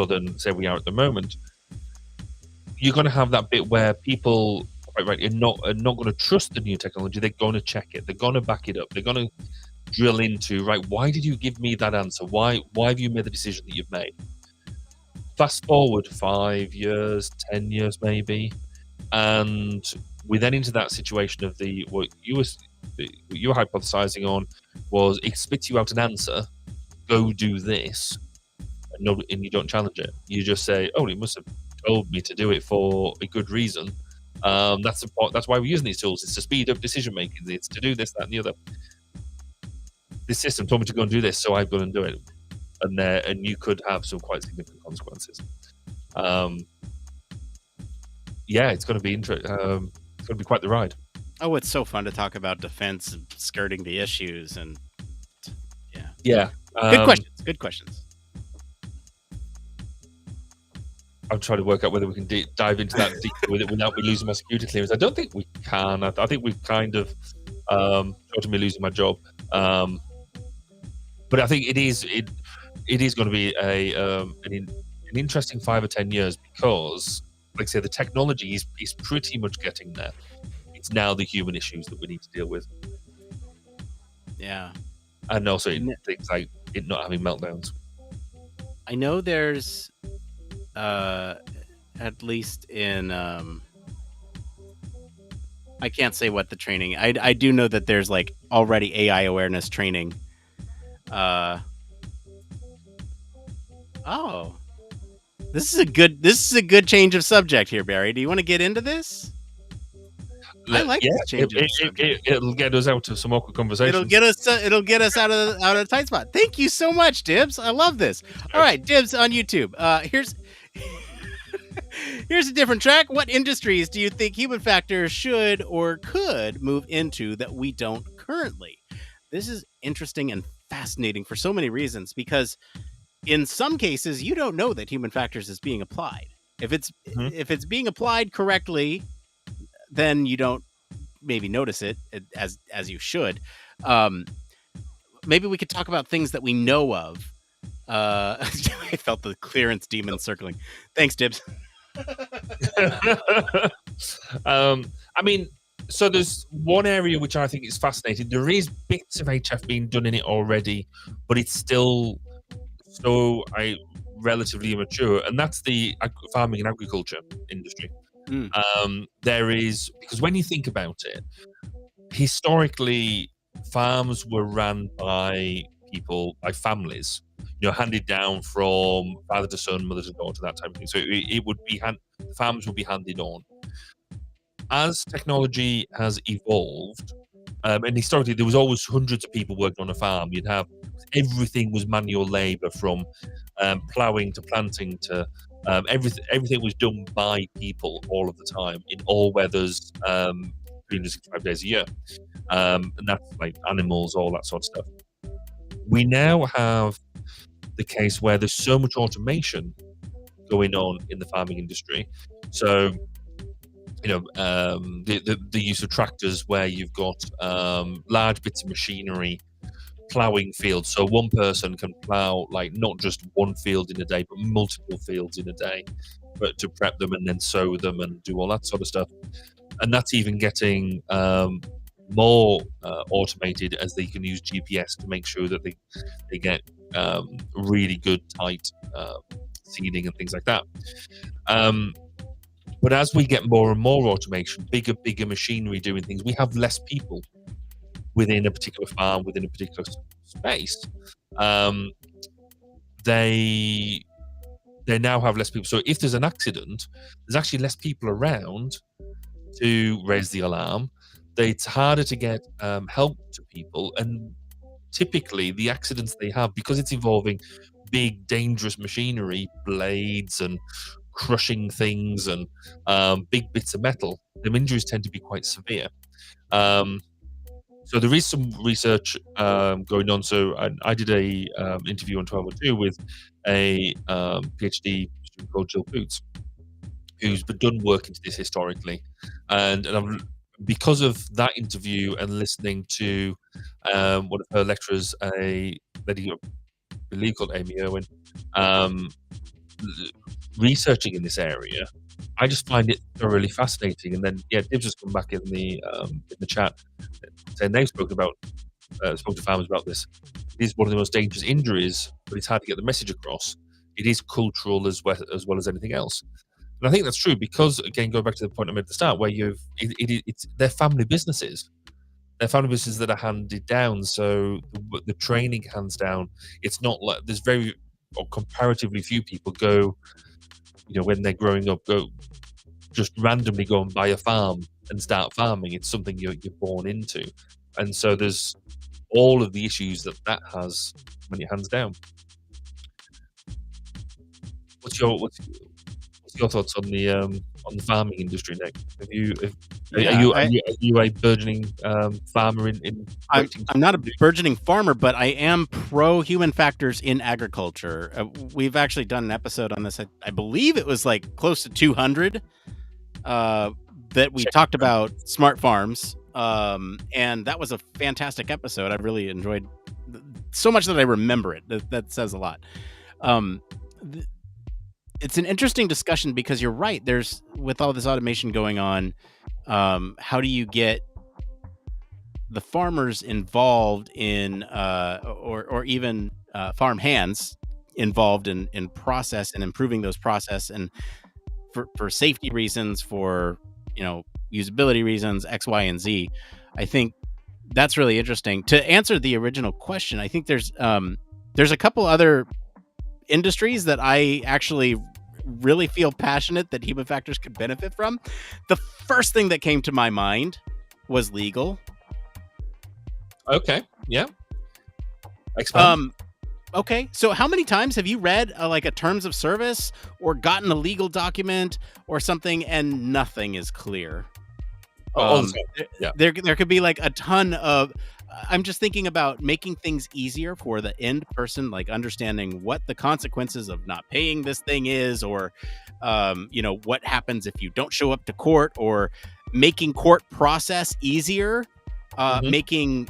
than, say, we are at the moment, you're going to have that bit where people, quite right, are not going to trust the new technology. They're going to check it. They're going to back it up. They're going to drill into, right, why did you give me that answer? Why have you made the decision that you've made? Fast forward 5 years, 10 years maybe, and we're then into that situation of what you were hypothesizing on was, it spits you out an answer, go do this, and you don't challenge it. You just say, oh, it must have told me to do it for a good reason. That's why we're using these tools. It's to speed up decision making. It's to do this, that, and the other. This system told me to go and do this, so I've gone and do it. And you could have some quite significant consequences. It's going to be interesting. It's going to be quite the ride. Oh, it's so fun to talk about defense and skirting the issues, and yeah. Good questions. I'm trying to work out whether we can dive into that deeper with it without me losing my security clearance. I don't think we can. I think we've kind of short of me losing my job. But I think it is going to be an interesting 5 or 10 years, because, like I say, the technology is pretty much getting there. It's now the human issues that we need to deal with. Yeah. And also things like it not having meltdowns. I know there's at least in I can't say what the training. I do know that there's like already AI awareness training. This is a good change of subject here, Barry. Do you want to get into this? I like this change of subject. It'll get us out of some awkward conversations. It'll get us out of the tight spot. Thank you so much, Dibs. I love this. All right, Dibs on YouTube. Here's a different track. What industries do you think human factors should or could move into that we don't currently? This is interesting and fascinating for so many reasons because in some cases you don't know that human factors is being applied. If it's being applied correctly, then you don't maybe notice it as you should. Maybe we could talk about things that we know of. I felt the clearance demon circling. Thanks, Dibs. I mean, so there's one area which I think is fascinating. There is bits of HF being done in it already, but it's still relatively immature, and that's the farming and agriculture industry. There is, because when you think about it, historically, farms were run by people, by families, handed down from father to son, mother to daughter, that type of thing. So it would be farms would be handed on. As technology has evolved, and historically there was always hundreds of people working on a farm. You'd have everything was manual labor, from ploughing to planting to everything was done by people all of the time in all weathers, 365 days a year, and that's like animals, all that sort of stuff. We now have the case where there's so much automation going on in the farming industry. So, the use of tractors, where you've got large bits of machinery ploughing fields. So one person can plough like not just one field in a day, but multiple fields in a day, but to prep them and then sow them and do all that sort of stuff. And that's even getting more automated, as they can use GPS to make sure that they get really good tight seeding and things like that. But as we get more and more automation, bigger machinery doing things, we have less people within a particular farm, within a particular space. They now have less people. So if there's an accident, there's actually less people around to raise the alarm. It's harder to get help to people, and typically the accidents they have, because it's involving big dangerous machinery, blades and crushing things and big bits of metal, the injuries tend to be quite severe. So there is some research going on. So I did a interview on 1202 with a PhD student called Jill Boots, who's done work into this historically, and because of that interview and listening to one of her lecturers, a lady I believe called Amy Irwin, researching in this area, I just find it thoroughly fascinating. And then Dibs has come back in the chat saying they've spoken to farmers about this. It is one of the most dangerous injuries, but it's hard to get the message across. It is cultural as well as anything else. And I think that's true because, again, going back to the point I made at the start, where it's their family businesses. They're family businesses that are handed down. So the training hands down. It's not like there's very or comparatively few people go, when they're growing up, just randomly go and buy a farm and start farming. It's something you're born into. And so there's all of the issues that has when it hands down. What's your thoughts on the farming industry, Nick? Are you a burgeoning farmer in I'm not a burgeoning farmer, but I am pro human factors in agriculture. We've actually done an episode on this. I believe it was like close to 200 that we talked about smart farms, and that was a fantastic episode. I really enjoyed so much that I remember it. That says a lot. It's an interesting discussion because you're right. There's, with all this automation going on, how do you get the farmers involved in, or even farm hands involved in process and improving those process, and for safety reasons, for usability reasons, X, Y, and Z. I think that's really interesting. To answer the original question, I think there's a couple other industries that I actually really feel passionate that human factors could benefit from. The first thing that came to my mind was legal. Okay. Yeah. Expand. Okay, so how many times have you read like a terms of service or gotten a legal document or something and nothing is clear? All the Um, time. th- Yeah. there could be like a ton of. I'm just thinking about making things easier for the end person, like understanding what the consequences of not paying this thing is, or what happens if you don't show up to court, or making court process easier, Hmm. making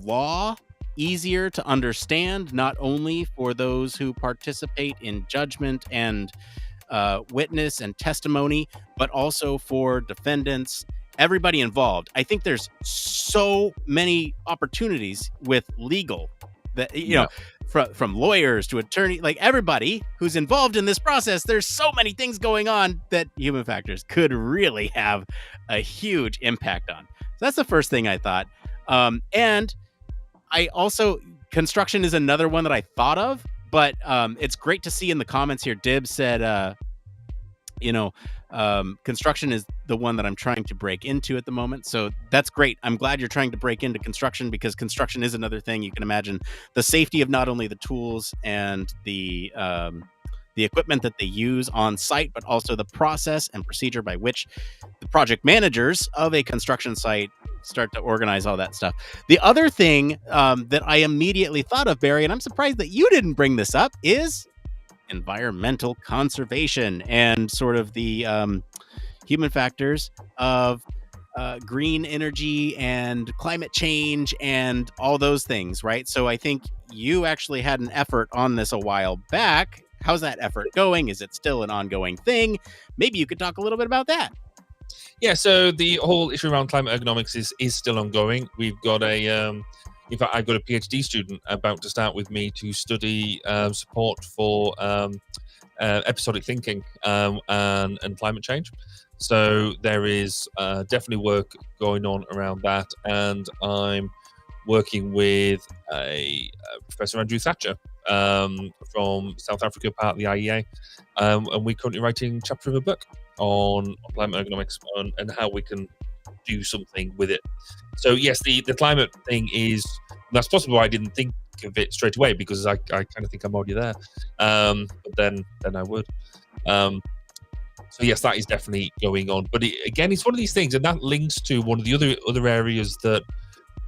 law easier to understand, not only for those who participate in judgment and witness and testimony, but also for defendants, everybody involved. I think there's so many opportunities with legal that, Yeah. from lawyers to attorney, like everybody who's involved in this process, there's so many things going on that human factors could really have a huge impact on. So that's the first thing I thought. And I also, construction is another one that I thought of, but it's great to see in the comments here. Dib said, you know, construction is the one that I'm trying to break into at the moment. So that's great. I'm glad you're trying to break into construction, because construction is another thing. You can imagine the safety of not only the tools and the equipment that they use on site, but also the process and procedure by which the project managers of a construction site start to organize all that stuff. The other thing that I immediately thought of, Barry, and I'm surprised that you didn't bring this up, is environmental conservation and sort of the human factors of green energy and climate change and all those things, right? So I think you actually had an effort on this a while back. How's that effort going? Is it still an ongoing thing? Maybe you could talk a little bit about that. Yeah, so the whole issue around climate ergonomics is still ongoing. We've got in fact, I've got a PhD student about to start with me to study support for episodic thinking and climate change. So there is definitely work going on around that, and I'm working with Professor Andrew Thatcher from South Africa, part of the IEA, and we're currently writing a chapter of a book on climate ergonomics and how we can do something with it. So yes, the climate thing that's possibly why I didn't think of it straight away, because I kind of think I'm already there. But then I would. So yes, that is definitely going on. But again, it's one of these things, and that links to one of the other areas that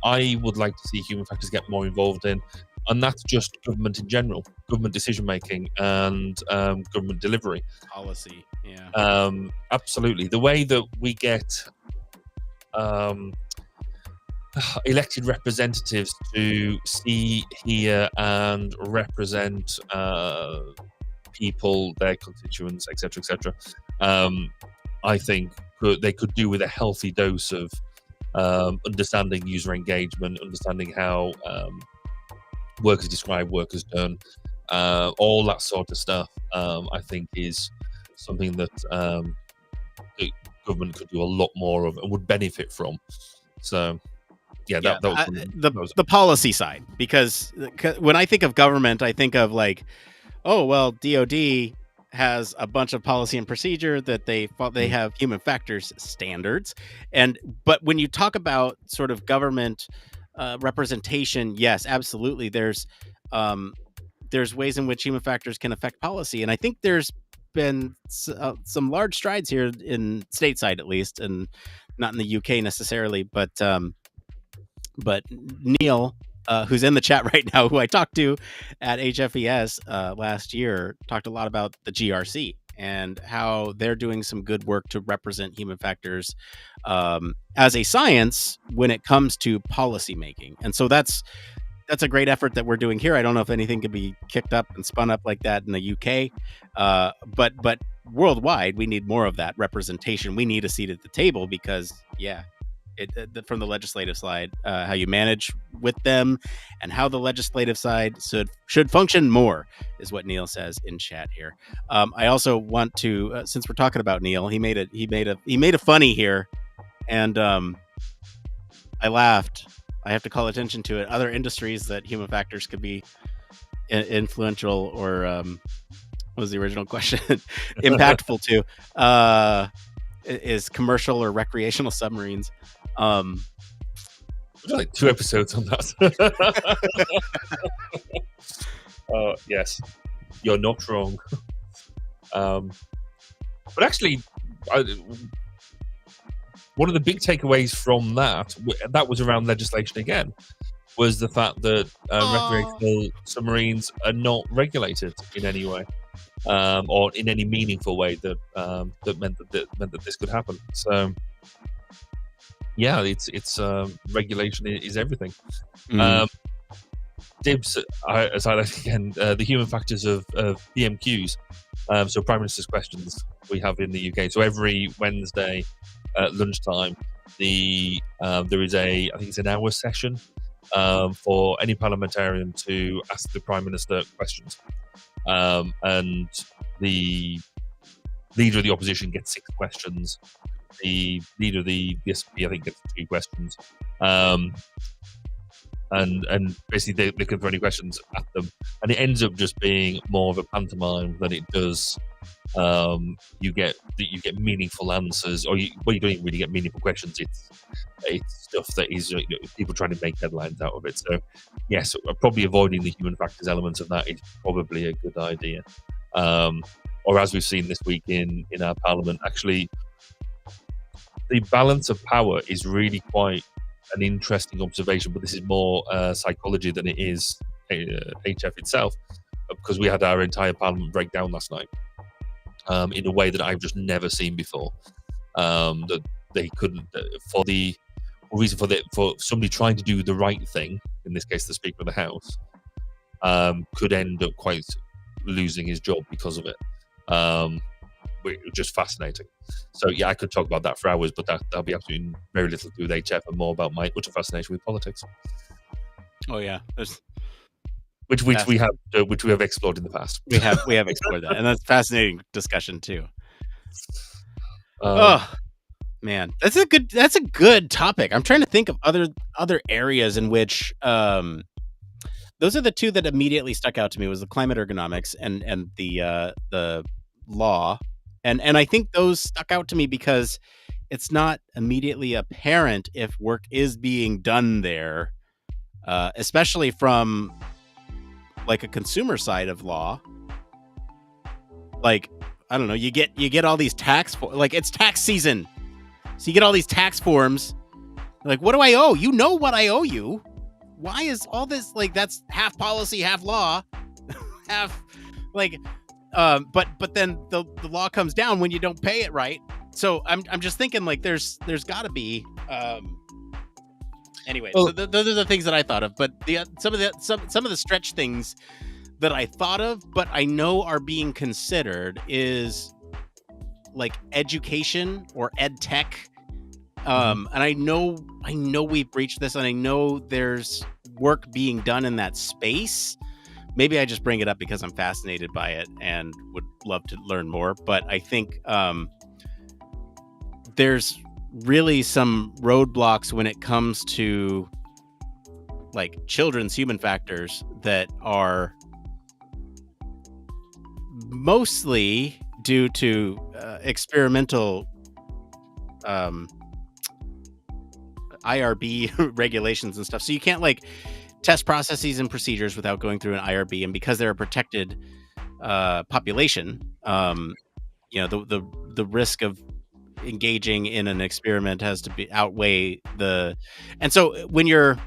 I would like to see human factors get more involved in, and that's just government in general, government decision making, and government delivery. Policy, yeah. Absolutely. The way that we get elected representatives to see, hear, and represent people, their constituents, etc., etc. I think they could do with a healthy dose of understanding user engagement, understanding how work is described, work is done, all that sort of stuff. I think is something that the government could do a lot more of and would benefit from. So yeah, that was the policy side, because when I think of government, I think of like, oh well, DoD has a bunch of policy and procedure that they have human factors standards, but when you talk about sort of government representation, yes, absolutely, there's ways in which human factors can affect policy, and I think there's been some large strides here in stateside, at least, and not in the UK necessarily, but Neil, who's in the chat right now, who I talked to at HFES last year, talked a lot about the GRC and how they're doing some good work to represent human factors as a science when it comes to policy making. And so that's a great effort that we're doing here. I don't know if anything could be kicked up and spun up like that in the UK, but worldwide, we need more of that representation. We need a seat at the table, because from the legislative side, how you manage with them and how the legislative side should function more is what Neil says in chat here. I also want to, since we're talking about Neil, he made a funny here, and I laughed. I have to call attention to it. Other industries that human factors could be influential, or what was the original question? Impactful to, is commercial or recreational submarines. like 2 episodes on that. Yes, you're not wrong. But actually, one of the big takeaways from that was around legislation again, was the fact that recreational submarines are not regulated in any way, or in any meaningful way that meant that this could happen. So, yeah, it's regulation is everything. Dibs, as I like again, the human factors of PMQs, so Prime Minister's questions we have in the UK. So every Wednesday at lunchtime, there is I think it's an hour session for any parliamentarian to ask the Prime Minister questions, and the leader of the opposition gets 6 questions. The leader of the SNP, I think, gets 2 questions. And basically they can throw any questions at them, and it ends up just being more of a pantomime than it does. You get meaningful answers, or you don't even really get meaningful questions. It's stuff that is people trying to make headlines out of it. So yes, probably avoiding the human factors element of that is probably a good idea. Or as we've seen this week in our parliament, actually, the balance of power is really quite an interesting observation, but this is more psychology than it is HF itself, because we had our entire parliament break down last night in a way that I've just never seen before. That they couldn't, for somebody trying to do the right thing, in this case the Speaker of the House, could end up quite losing his job because of it. Which was just fascinating. So yeah, I could talk about that for hours, but that'll be absolutely very little to do with HF and more about my utter fascination with politics. Oh yeah, which we have explored in the past. We have explored that, and that's a fascinating discussion too. Oh man, that's a good topic. I'm trying to think of other areas in which those are the 2 that immediately stuck out to me, was the climate ergonomics and the law. And I think those stuck out to me because it's not immediately apparent if work is being done there, especially from like a consumer side of law. Like, I don't know, you get all these like it's tax season. So you get all these tax forms. Like, what do I owe? You know what I owe you. Why is all this, like, that's half policy, half law, half like... but then the law comes down when you don't pay it right. So I'm just thinking, like, there's got to be anyway. Well, so those are the things that I thought of. But some of the stretch things that I thought of, but I know are being considered, is like education or ed tech. And I know we've breached this, and I know there's work being done in that space. Maybe I just bring it up because I'm fascinated by it and would love to learn more. But I think there's really some roadblocks when it comes to like children's human factors that are mostly due to experimental IRB regulations and stuff. So you can't like test processes and procedures without going through an IRB, and because they're a protected population, the risk of engaging in an experiment has to be outweigh the. And so when you're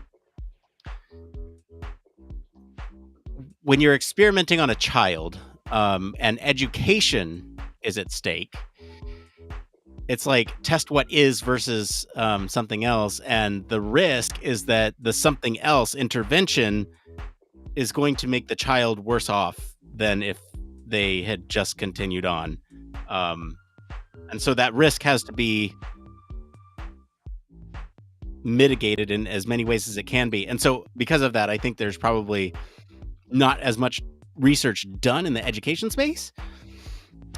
experimenting on a child, and education is at stake, it's like test what is versus something else. And the risk is that the something else intervention is going to make the child worse off than if they had just continued on. And so that risk has to be mitigated in as many ways as it can be. And so because of that, I think there's probably not as much research done in the education space.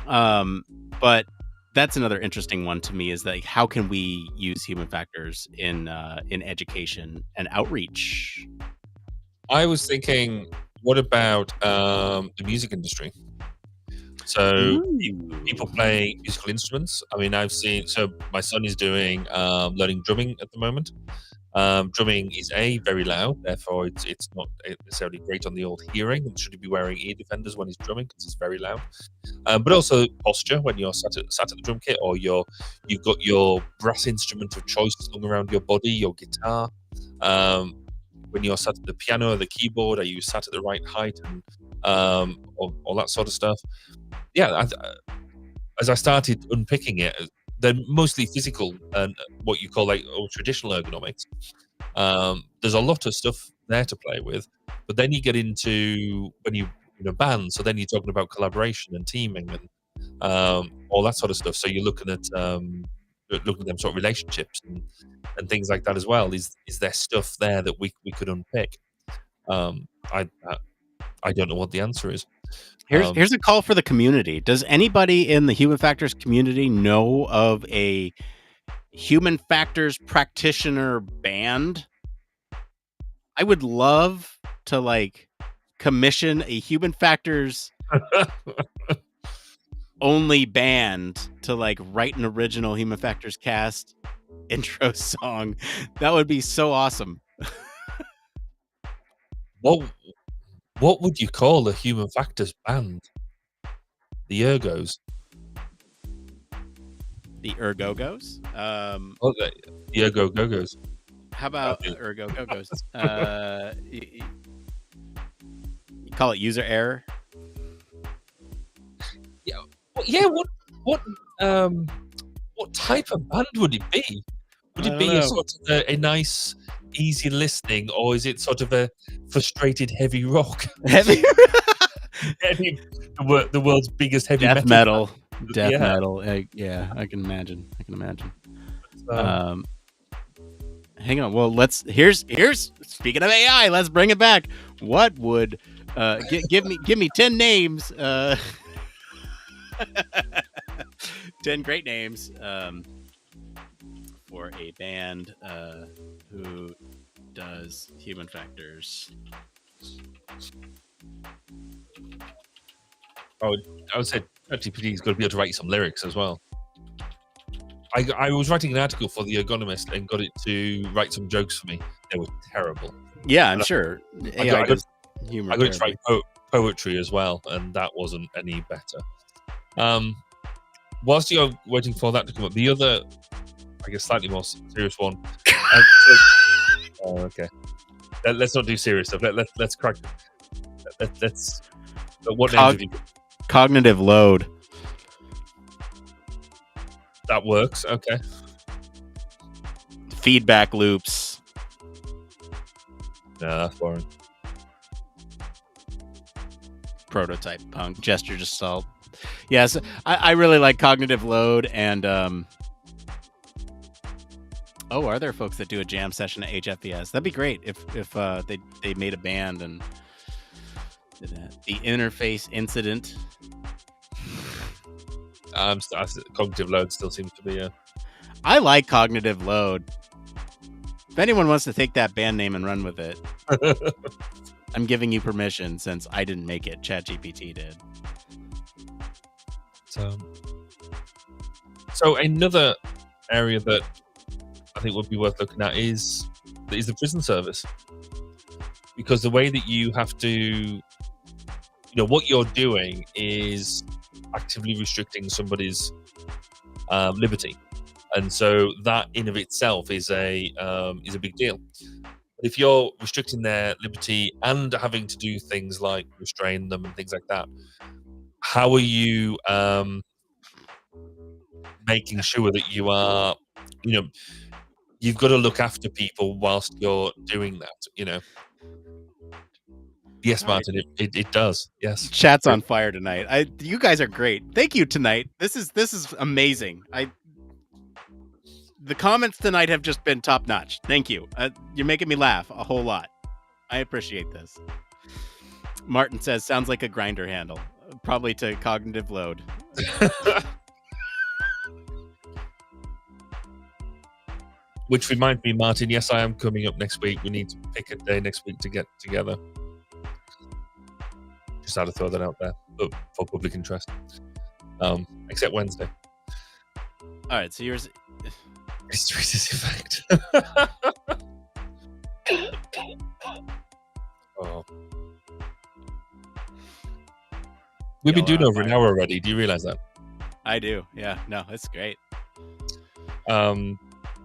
But that's another interesting one to me, is like, how can we use human factors in education and outreach? I was thinking, what about the music industry? So people playing musical instruments. I mean, I've seen, so my son is doing learning drumming at the moment. Drumming is very loud, therefore it's not necessarily great on the old hearing. And should he be wearing ear defenders when he's drumming because it's very loud? But also posture when you're sat at the drum kit, or you've got your brass instrument of choice slung around your body, your guitar. When you're sat at the piano or the keyboard, are you sat at the right height, and all that sort of stuff. Yeah, as I started unpicking it, they're mostly physical and what you call like traditional ergonomics. There's a lot of stuff there to play with, but then you get into when you in a band, so then you're talking about collaboration and teaming and all that sort of stuff. So you're looking at them sort of relationships and things like that as well. Is there stuff there that we could unpick? I don't know what the answer is. Here's a call for the community. Does anybody in the Human Factors community know of a Human Factors practitioner band? I would love to like commission a Human Factors only band to like write an original Human Factors cast intro song. That would be so awesome. What would you call a Human Factors band? The Ergos. The Ergogos? The Ergo Go-Go's. How about Ergo Go-Go's? You call it user error? Yeah. What type of band would it be? Would it be a sort of a nice, easy listening, or is it sort of a frustrated heavy rock? Heavy, the world's biggest heavy death metal. Death metal. Yeah, I can imagine. Hang on. Well, here's speaking of AI, let's bring it back. What would give me 10 names? 10 great names for a band who does Human Factors. I would say ChatGPT is going to be able to write you some lyrics as well. I was writing an article for The Ergonomist and got it to write some jokes for me. They were terrible. Yeah, I'm sure. I got it to write poetry as well, and that wasn't any better. Whilst you're waiting for that to come up, the other, I guess, slightly more serious one. Okay. Let's not do serious stuff. Let's crack. Let's. What names have you got? Cognitive load. That works. Okay. Feedback loops. No, that's boring. Prototype punk. Gesture gestalt. Yes, I really like cognitive load, and are there folks that do a jam session at HFBS? That'd be great if they made a band and did that. The Interface Incident. Cognitive load still seems to be I like cognitive load. If anyone wants to take that band name and run with it, I'm giving you permission since I didn't make it. ChatGPT did. So another area that I think would be worth looking at is the prison service, because the way that you have to, what you're doing is actively restricting somebody's liberty, and so that in of itself is a big deal. But if you're restricting their liberty and having to do things like restrain them and things like that, how are you making sure that you are, you've got to look after people whilst you're doing that, Yes, Martin, it does. Yes. Chat's on fire tonight. You guys are great. Thank you tonight. This is amazing. The comments tonight have just been top notch. Thank you. You're making me laugh a whole lot. I appreciate this. Martin says, sounds like a grinder handle. Probably to cognitive load. Which reminds me, Martin, yes, I am coming up next week. We need to pick a day next week to get together. Just had to throw that out there for public interest. Except Wednesday. All right, so yours... Hysteresis effect. We've been doing over an hour already. Do you realize that? I do. Yeah. No, it's great. Hang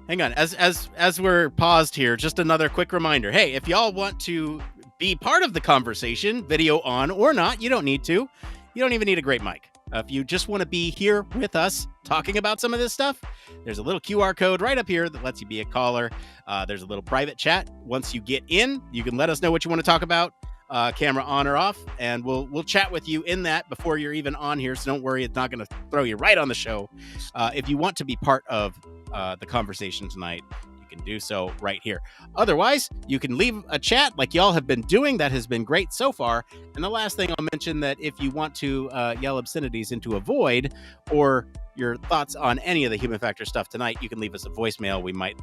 on. As we're paused here, just another quick reminder. Hey, if y'all want to be part of the conversation, video on or not, you don't need to. You don't even need a great mic. If you just want to be here with us talking about some of this stuff, there's a little QR code right up here that lets you be a caller. There's a little private chat. Once you get in, you can let us know what you want to talk about, camera on or off, and we'll chat with you in that before you're even on here. So don't worry, it's not going to throw you right on the show. If you want to be part of the conversation tonight, you can do so right here. Otherwise, you can leave a chat like y'all have been doing. That has been great so far. And the last thing I'll mention, that if you want to yell obscenities into a void, or your thoughts on any of the human factor stuff tonight, you can leave us a voicemail. We might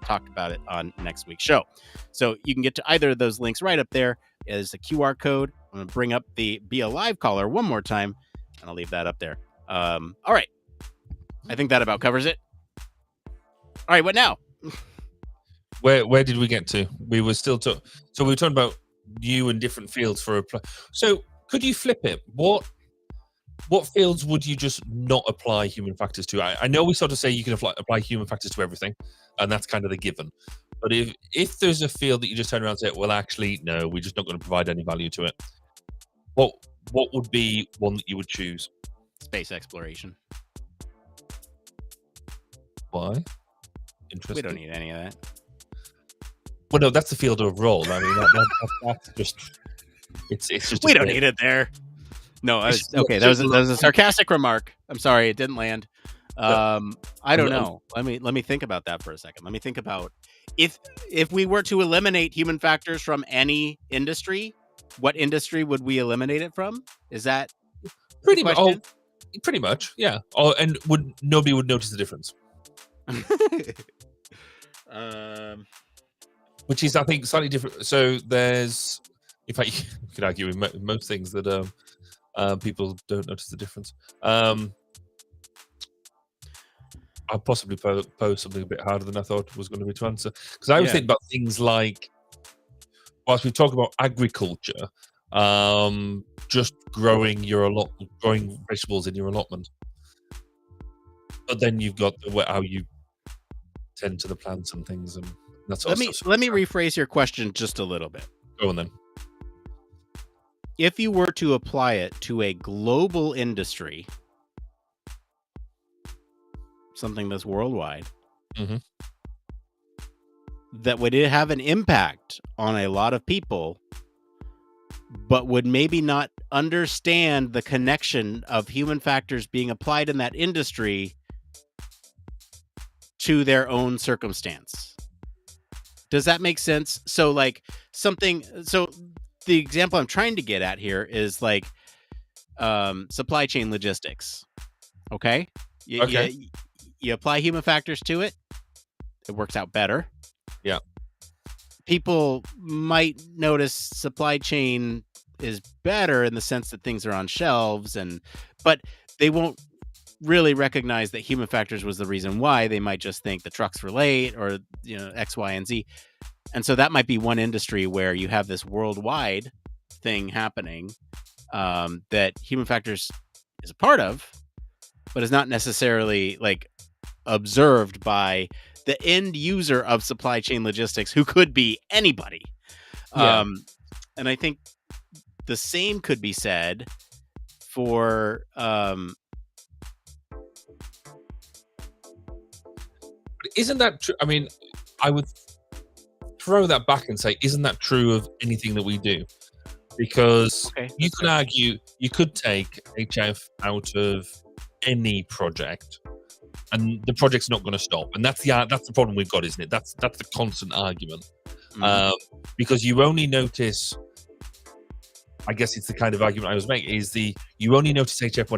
talk about it on next week's show. So you can get to either of those links right up there is a QR code. I'm going to bring up the Be a Live caller one more time, and I'll leave that up there. All right. I think that about covers it. All right, what now? Where did we get to? We were still talking. So we were talking about you and different fields for apply. So could you flip it? What fields would you just not apply human factors to? I know we sort of say you can apply human factors to everything, and that's kind of the given. But if there's a field that you just turn around and say, well, actually, no, we're just not going to provide any value to it. What would be one that you would choose? Space exploration. Why? Interesting. We don't need any of that. Well, no, that's the field overall. I mean, that's just it's just. We don't need it there. No, okay. That was a sarcastic remark. I'm sorry, it didn't land. I don't know. Let me think about that for a second. Let me think about if we were to eliminate human factors from any industry, what industry would we eliminate it from? Is that pretty much? Pretty much, yeah. And nobody would notice the difference. Which is, I think, slightly different. So there's, in fact, you could argue with most things that people don't notice the difference. I'll possibly pose something a bit harder than I thought was going to be to answer, because I would think about things like, whilst we talk about agriculture, just growing vegetables in your allotment, but then you've got how you tend to the plants and things and. Let me rephrase your question just a little bit. Go on then. If you were to apply it to a global industry, something that's worldwide, that would have an impact on a lot of people, but would maybe not understand the connection of human factors being applied in that industry to their own circumstance. Does that make sense? So the example I'm trying to get at here is like supply chain logistics. Okay. You apply human factors to it. It works out better. Yeah. People might notice supply chain is better in the sense that things are on shelves, but they won't really recognize that human factors was the reason why. They might just think the trucks were late, or X, Y, and Z. And so that might be one industry where you have this worldwide thing happening that human factors is a part of, but is not necessarily like observed by the end user of supply chain logistics, who could be anybody. And I think the same could be said for isn't that true? I mean, I would throw that back and say, isn't that true of anything that we do? Because you can argue, you could take HF out of any project, and the project's not going to stop. And that's the problem we've got, isn't it? That's the constant argument. Because you only notice, I guess it's the kind of argument I was making, is you only notice HF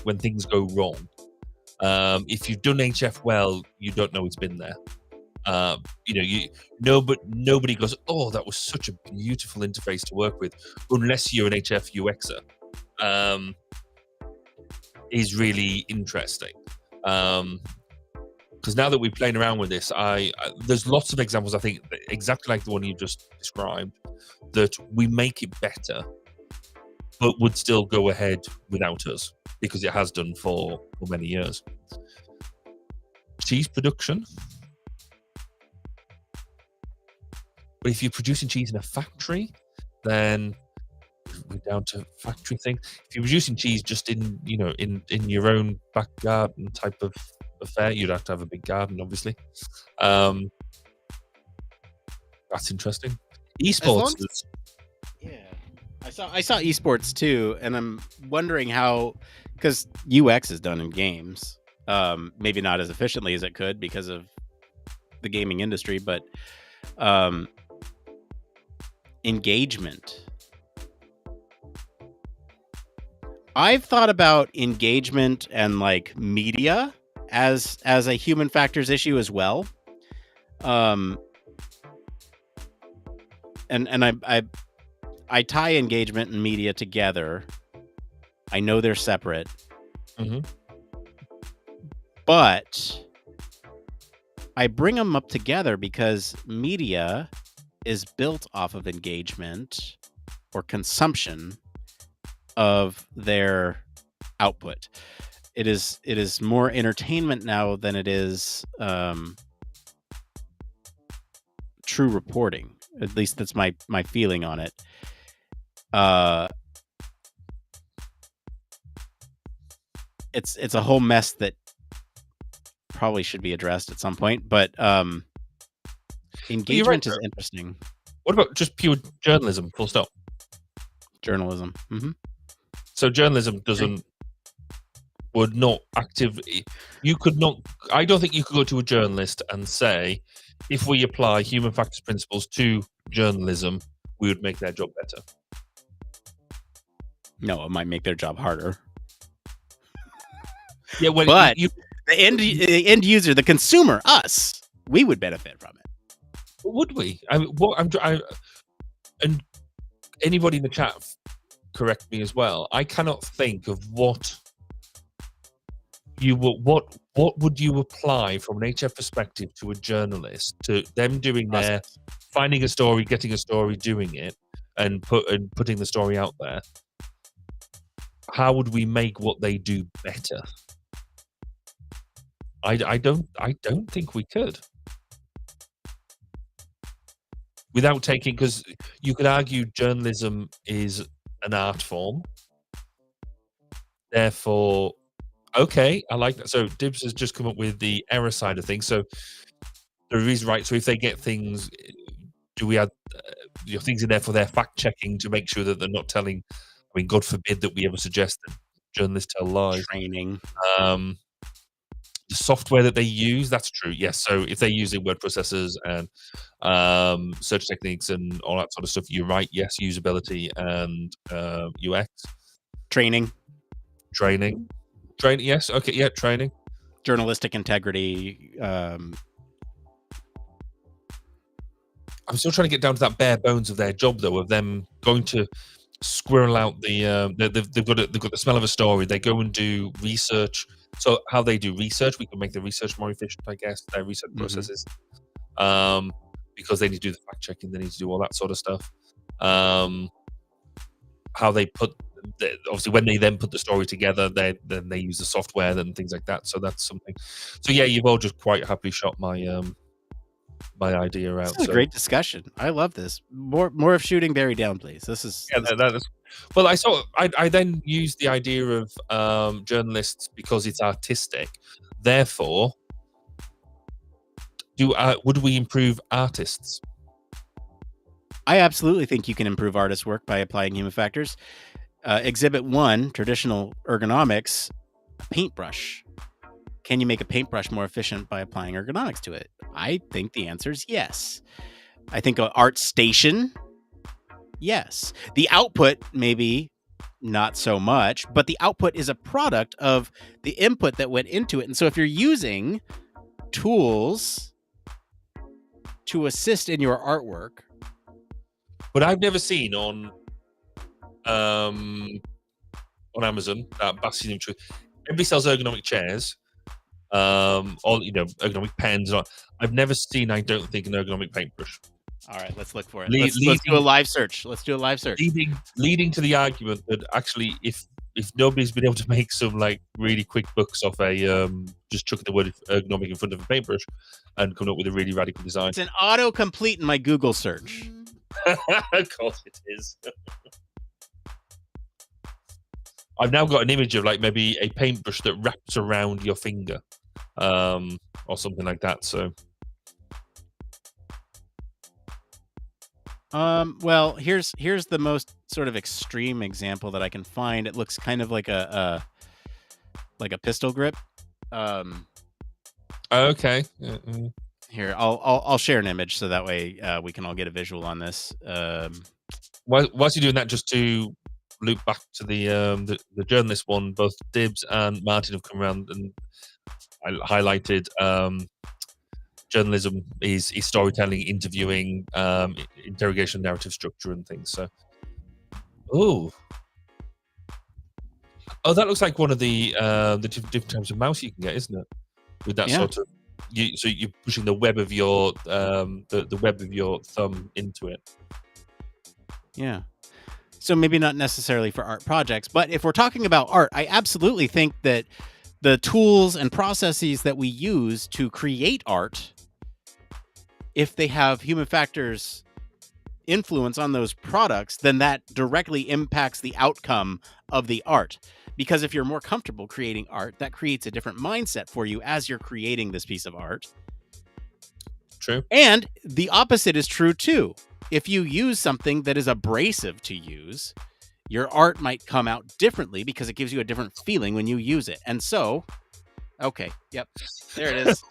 when things go wrong. If you've done HF well, you don't know it's been there. Nobody goes, oh, that was such a beautiful interface to work with, unless you're an HF UXer. Is really interesting. Because now that we're playing around with this, there's lots of examples, I think, exactly like the one you just described, that we make it better but would still go ahead without us because it has done for many years. Cheese production. But if you're producing cheese in a factory, then we're down to factory thing. If you're producing cheese just in your own back garden type of affair, you'd have to have a big garden, obviously. That's interesting. Esports. I saw esports too, and I'm wondering how, because UX is done in games, maybe not as efficiently as it could because of the gaming industry, but engagement. I've thought about engagement and like media as a human factors issue as well. And I tie engagement and media together. I know they're separate. Mm-hmm. But I bring them up together because media is built off of engagement or consumption of their output. It is more entertainment now than it is true reporting. At least that's my feeling on it. It's a whole mess that probably should be addressed at some point, but engagement is interesting. What about just pure journalism, full stop? Journalism. Mm-hmm. So journalism would not actively. You could not. I don't think you could go to a journalist and say, if we apply human factors principles to journalism, we would make their job better. No, it might make their job harder. Yeah, but the end user, the consumer, us, we would benefit from it. Would we? And anybody in the chat, correct me as well. I cannot think of what would you apply from an HF perspective to a journalist, to them doing their finding a story, getting a story, doing it, and putting the story out there. How would we make what they do better? I don't think we could. Without taking, because you could argue journalism is an art form. Therefore, okay, I like that. So Dibs has just come up with the error side of things. So there is right. So if they get things, do we add things in there for their fact checking to make sure that they're not telling? I mean, God forbid that we ever suggest that journalists tell lies. Training. The software that they use, that's true. Yes. So if they're using word processors and search techniques and all that sort of stuff, you're right. Yes, usability and UX. Training. Yes. Okay. Yeah. Training. Journalistic integrity. I'm still trying to get down to that bare bones of their job, though, of them going to squirrel out they've got the smell of a story. They go and do research. So how they do research, we can make the research more efficient, I guess, their research processes. Because they need to do the fact checking, they need to do all that sort of stuff. How they obviously when they then put the story together, then they use the software and things like that. So that's something. So yeah, you've all just quite happily shot my my idea out. This is a great discussion. I love this. More of shooting Barry down, please. This is that is. Well, I then used the idea of journalists because it's artistic. Therefore, would we improve artists? I absolutely think you can improve artists' work by applying human factors. Exhibit 1, traditional ergonomics, a paintbrush. Can you make a paintbrush more efficient by applying ergonomics to it? I think the answer is yes. I think an art station, yes. The output, maybe not so much, but the output is a product of the input that went into it. And so if you're using tools to assist in your artwork. But I've never seen on Amazon that Bastion of Truth. Everybody sells ergonomic chairs. Ergonomic pens. I've never seen, I don't think, an ergonomic paintbrush. All right, let's look for it. Le- Let's do a live search. Let's do a live search. Leading to the argument that actually, if nobody's been able to make some like really quick bucks off a just chucking the word ergonomic in front of a paintbrush and coming up with a really radical design, it's an autocomplete in my Google search. Of course it is. I've now got an image of like maybe a paintbrush that wraps around your finger, or something like that. So, well, here's the most sort of extreme example that I can find. It looks kind of like a pistol grip. Okay. Here, I'll share an image so that way we can all get a visual on this. Whilst you're doing that, just to loop back to the journalist one, both Dibs and Martin have come around and highlighted journalism is storytelling, interviewing, interrogation, narrative structure, and things. So, that looks like one of the different types of mouse you can get, isn't it? With that sort of, so you're pushing the web of your the web of your thumb into it. Yeah. So maybe not necessarily for art projects, but if we're talking about art, I absolutely think that the tools and processes that we use to create art, if they have human factors influence on those products, then that directly impacts the outcome of the art. Because if you're more comfortable creating art, that creates a different mindset for you as you're creating this piece of art. True. And the opposite is true too. If you use something that is abrasive to use, your art might come out differently because it gives you a different feeling when you use it. And so, okay, yep, there it is.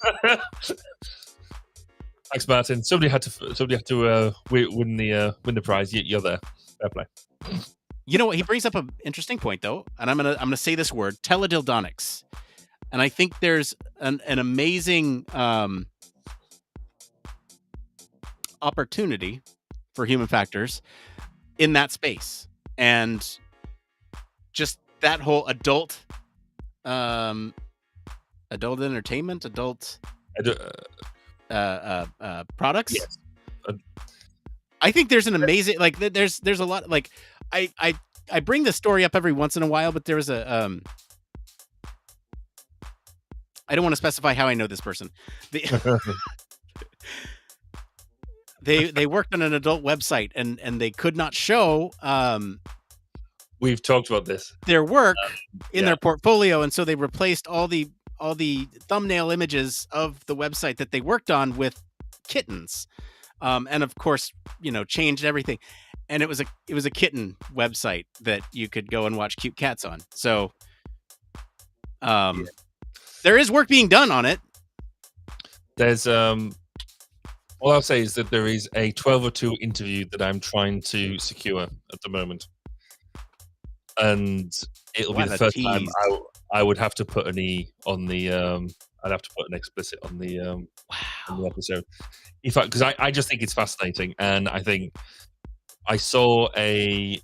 Thanks, Martin. Somebody had to win the prize. You're there. Fair play. You know what? He brings up an interesting point though, and I'm gonna say this word: teledildonics. And I think there's an amazing opportunity for human factors in that space, and just that whole adult entertainment, products. Yes. I think there's an amazing, like, there's a lot, like, I bring this story up every once in a while, but there was a I don't want to specify how I know this person. They worked on an adult website and they could not show we've talked about this, their work in their portfolio, and so they replaced all the thumbnail images of the website that they worked on with kittens, and of course, changed everything. And it was a kitten website that you could go and watch cute cats on. So there is work being done on it. There's all I'll say is that there is a 1202 interview that I'm trying to secure at the moment, and it'll be the first time I would have to put an E on the I'd have to put an explicit on the on the episode. In fact, because I just think it's fascinating, and I think I saw a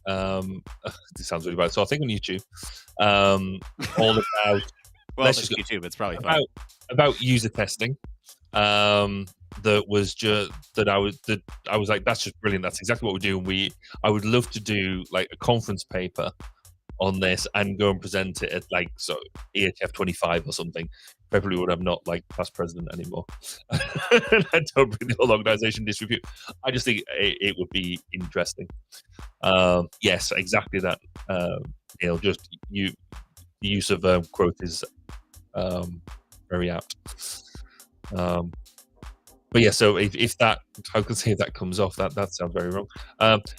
this sounds really bad. So I think on YouTube, all about well, it's YouTube. It's probably fine. About user testing. That was just that I was like, that's just brilliant. That's exactly what we're doing. I would love to do like a conference paper on this and go and present it at like EHF 25 or something. Probably would have not like past president anymore. I don't bring the whole organization disrepute. I just think it would be interesting. Yes, exactly that. Neil, just the use of quote is very apt. But yeah, so if that, how can I say, if that comes off, that sounds very wrong.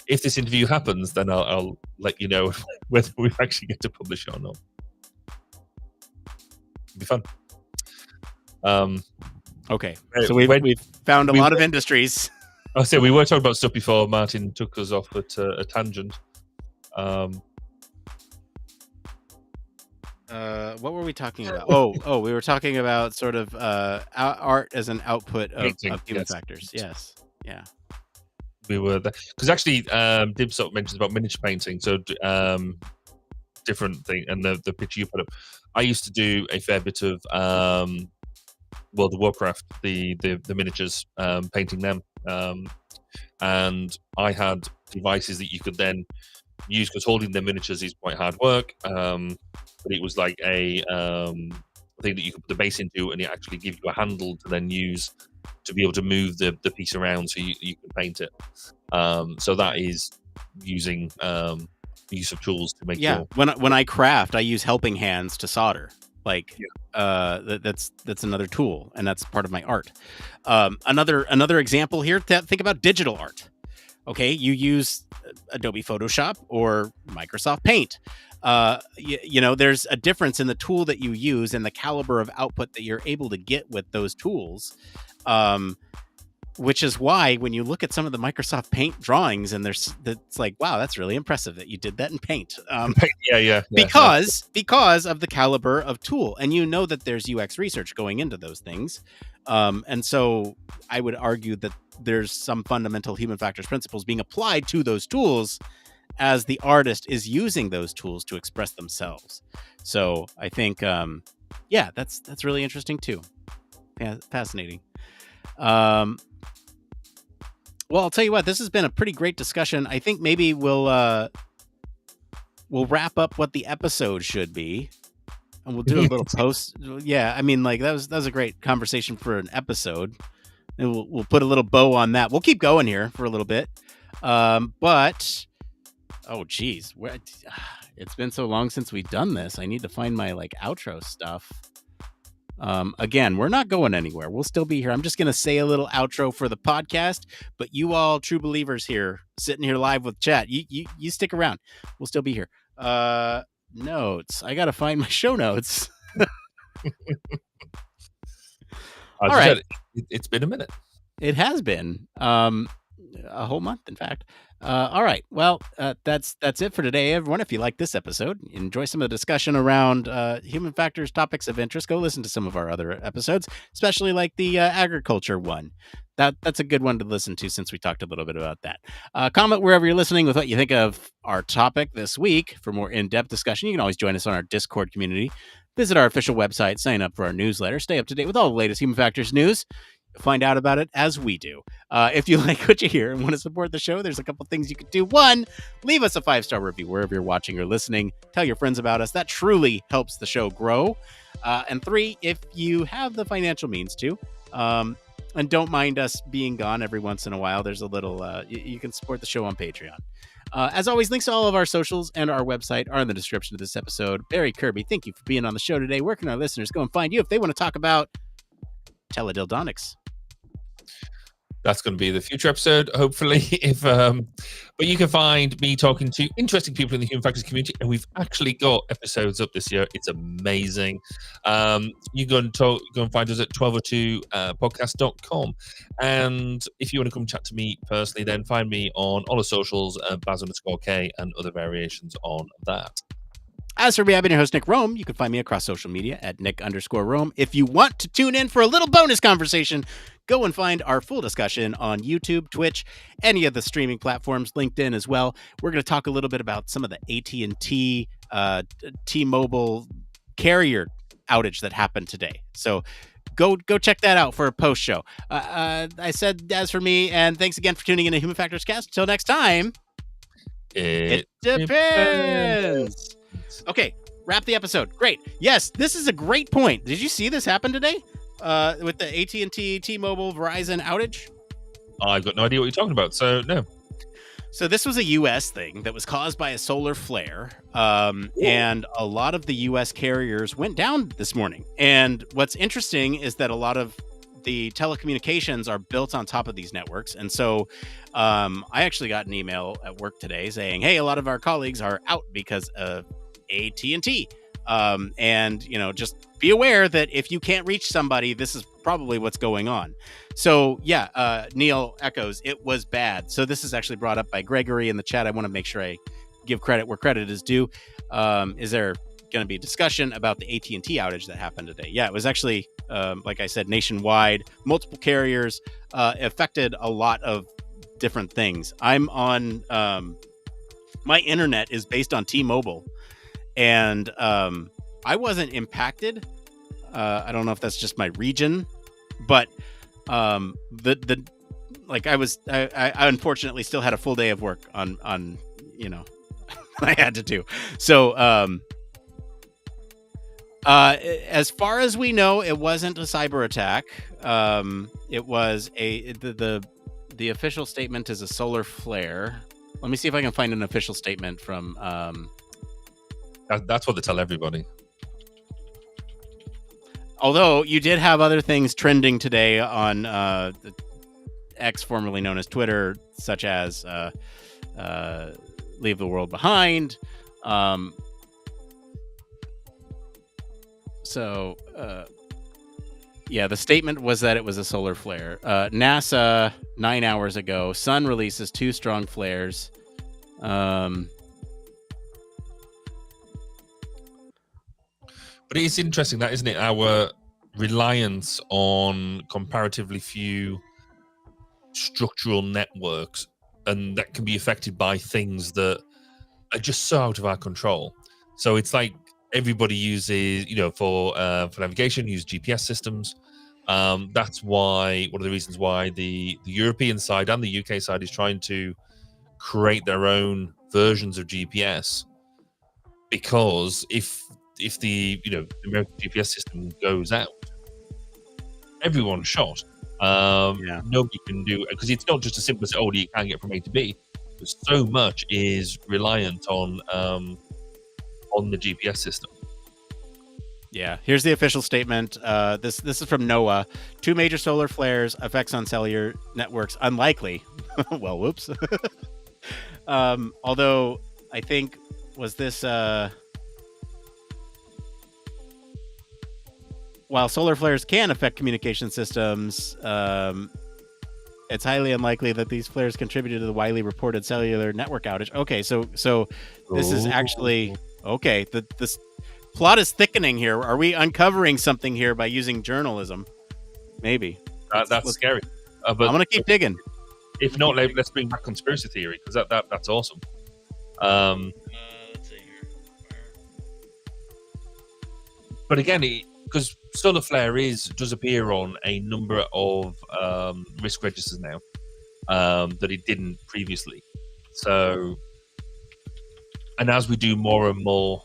If this interview happens, then I'll let you know whether we actually get to publish it or not. It'll be fun. Okay, so we've found a lot of industries. I say we were talking about stuff before Martin took us off at a tangent. What were we talking about? Oh, we were talking about sort of art as an output of human factors. Yes, yeah. We were there because actually, Dib sort of mentions about miniature painting. So, different thing, and the picture you put up. I used to do a fair bit of World of Warcraft, the miniatures, painting them. and I had devices that you could then use, because holding the miniatures is quite hard work. But it was like a thing that you could put the base into, and it actually gives you a handle to then use to be able to move the piece around so you can paint it. So that is using the use of tools to make when I craft, I use helping hands to solder. That's another tool, and that's part of my art. Another example here, think about digital art. Okay, you use Adobe Photoshop or Microsoft Paint. There's a difference in the tool that you use and the caliber of output that you're able to get with those tools. Which is why when you look at some of the Microsoft Paint drawings, and it's like, wow, that's really impressive that you did that in Paint. Because of the caliber of tool, and that there's UX research going into those things. And so I would argue that there's some fundamental human factors principles being applied to those tools as the artist is using those tools to express themselves. So I think, that's really interesting too. Yeah, fascinating. Well, I'll tell you what, this has been a pretty great discussion. I think maybe we'll wrap up what the episode should be, and we'll do a little post. Yeah, I mean, like that was a great conversation for an episode, and we'll put a little bow on that. We'll keep going here for a little bit, but oh geez, it's been so long since we've done this. I need to find my outro stuff. Again, we're not going anywhere. We'll still be here. I'm just going to say a little outro for the podcast, but you all true believers here sitting here live with chat, you stick around. We'll still be here. Notes. I got to find my show notes. All right. It's been a minute. It has been a whole month, in fact. All right. Well, that's it for today, everyone. If you like this episode, enjoy some of the discussion around human factors, topics of interest, go listen to some of our other episodes, especially like the agriculture one. That's a good one to listen to, since we talked a little bit about that. Comment wherever you're listening with what you think of our topic this week. For more in-depth discussion, you can always join us on our Discord community. Visit our official website, sign up for our newsletter, stay up to date with all the latest human factors news. Find out about it as we do. If you like what you hear and want to support the show, there's a couple things you could do. 1, leave us a 5-star review wherever you're watching or listening. Tell your friends about us. That truly helps the show grow. And 3, if you have the financial means to, and don't mind us being gone every once in a while, there's a little, you can support the show on Patreon. As always, links to all of our socials and our website are in the description of this episode. Barry Kirby, thank you for being on the show today. Where can our listeners go and find you if they want to talk about teledildonics? That's going to be the future episode, hopefully. But you can find me talking to interesting people in the human factors community, and we've actually got episodes up this year. It's amazing. You can go and find us at 1202podcast.com. And if you want to come chat to me personally, then find me on all the socials, Baz_K, and other variations on that. As for me, I've been your host, Nick Rome. You can find me across social media at Nick_Rome. If you want to tune in for a little bonus conversation, go and find our full discussion on YouTube, Twitch, any of the streaming platforms, LinkedIn as well. We're going to talk a little bit about some of the AT&T, T-Mobile carrier outage that happened today. So go check that out for a post show. I said, as for me, and thanks again for tuning in to Human Factors Cast. Until next time, it depends. Okay, wrap the episode. Great. Yes, this is a great point. Did you see this happen today with the AT&T, T-Mobile, Verizon outage? I've got no idea what you're talking about, so no. So this was a U.S. thing that was caused by a solar flare, and a lot of the U.S. carriers went down this morning. And what's interesting is that a lot of the telecommunications are built on top of these networks. And so I actually got an email at work today saying, hey, a lot of our colleagues are out because of AT&T. And, just be aware that if you can't reach somebody, this is probably what's going on. So, Neil echoes, it was bad. So this is actually brought up by Gregory in the chat. I want to make sure I give credit where credit is due. Is there going to be a discussion about the AT&T outage that happened today? Yeah, it was actually, like I said, nationwide, multiple carriers, affected a lot of different things. I'm on, my internet is based on T-Mobile. And I wasn't impacted. I don't know if that's just my region, but the like I unfortunately still had a full day of work on I had to do. So as far as we know, it wasn't a cyber attack. It was the official statement is a solar flare. Let me see if I can find an official statement from. That's what they tell everybody. Although you did have other things trending today on X, formerly known as Twitter, such as "Leave the World Behind." The statement was that it was a solar flare. NASA 9 hours ago, Sun releases 2 strong flares. But it is interesting, that isn't it? Our reliance on comparatively few structural networks, and that can be affected by things that are just so out of our control. So it's like everybody uses, for navigation, use GPS systems. That's why one of the reasons why the European side and the UK side is trying to create their own versions of GPS, because if the American GPS system goes out, everyone's shot. Nobody can do it, because it's not just as simple as you can't get from A to B. But so much is reliant on the GPS system. Yeah, here's the official statement. This is from NOAA. 2 major solar flares, effects on cellular networks unlikely. Well, whoops. Although I think was this. While solar flares can affect communication systems, it's highly unlikely that these flares contributed to the widely reported cellular network outage. Okay, so this is actually okay. The plot is thickening here. Are we uncovering something here by using journalism? Maybe. That's scary. But I'm gonna keep digging. If not, let's bring back conspiracy theory, because that's awesome. Let's see here. But again, because solar flare does appear on a number of risk registers now that it didn't previously. So, and as we do more and more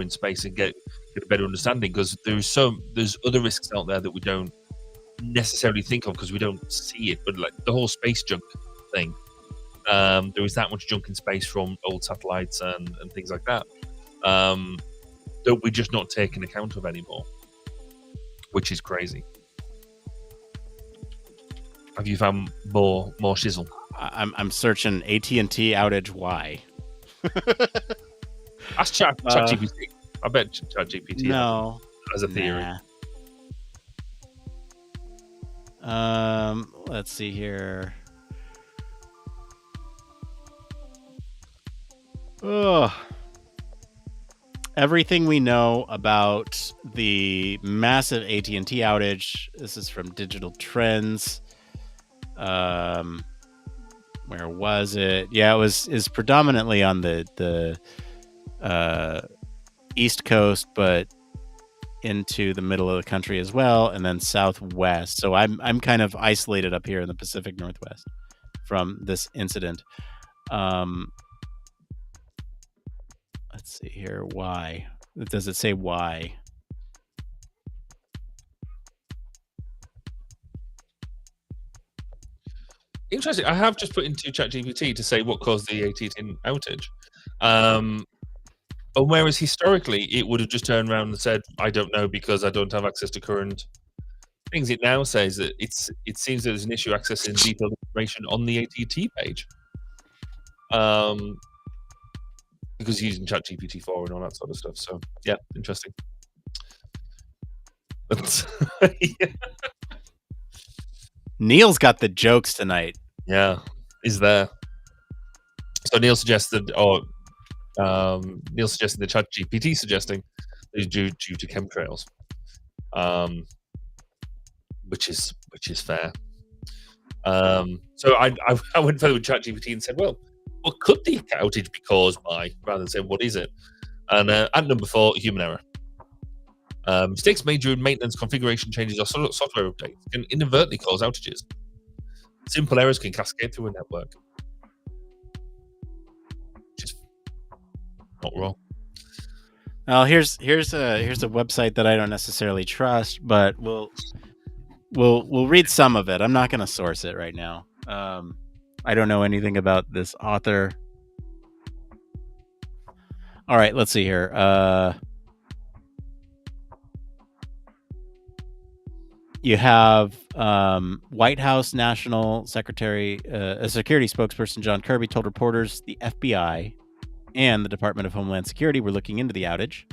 in space and get a better understanding, because there's other risks out there that we don't necessarily think of because we don't see it, but like the whole space junk thing, there is that much junk in space from old satellites and things like that that we're just not taking account of anymore, which is crazy. Have you found more shizzle? I'm searching AT&T outage. Why? Ask ChatGPT. I bet ChatGPT has a theory. Let's see here. Everything we know about the massive AT&T outage. This is from Digital Trends. Where was it? Yeah, is predominantly on the East Coast, but into the middle of the country as well, and then Southwest. So I'm kind of isolated up here in the Pacific Northwest from this incident. Let's see here. Why? Does it say why? Interesting. I have just put into ChatGPT to say what caused the AT&T outage. And whereas historically it would have just turned around and said, I don't know because I don't have access to current things, it now says that it seems that there's an issue accessing detailed information on the AT&T page. Because using ChatGPT 4 and all that sort of stuff. So yeah, interesting. Yeah. Neil's got the jokes tonight. Yeah, he's there. So Neil suggested, the ChatGPT suggesting is due to chemtrails, which is fair. So I went further with ChatGPT and said, well, what could the outage be caused by, rather than saying what is it? And at number 4, human error. Mistakes made during maintenance, configuration changes, or software updates can inadvertently cause outages. simple errors can cascade through a network. Just not wrong. Well, here's a website that I don't necessarily trust, but we'll read some of it. I'm not going to source it right now. I don't know anything about this author. All right, let's see here. You have White House National Secretary, a security spokesperson, John Kirby, told reporters the FBI and the Department of Homeland Security were looking into the outage.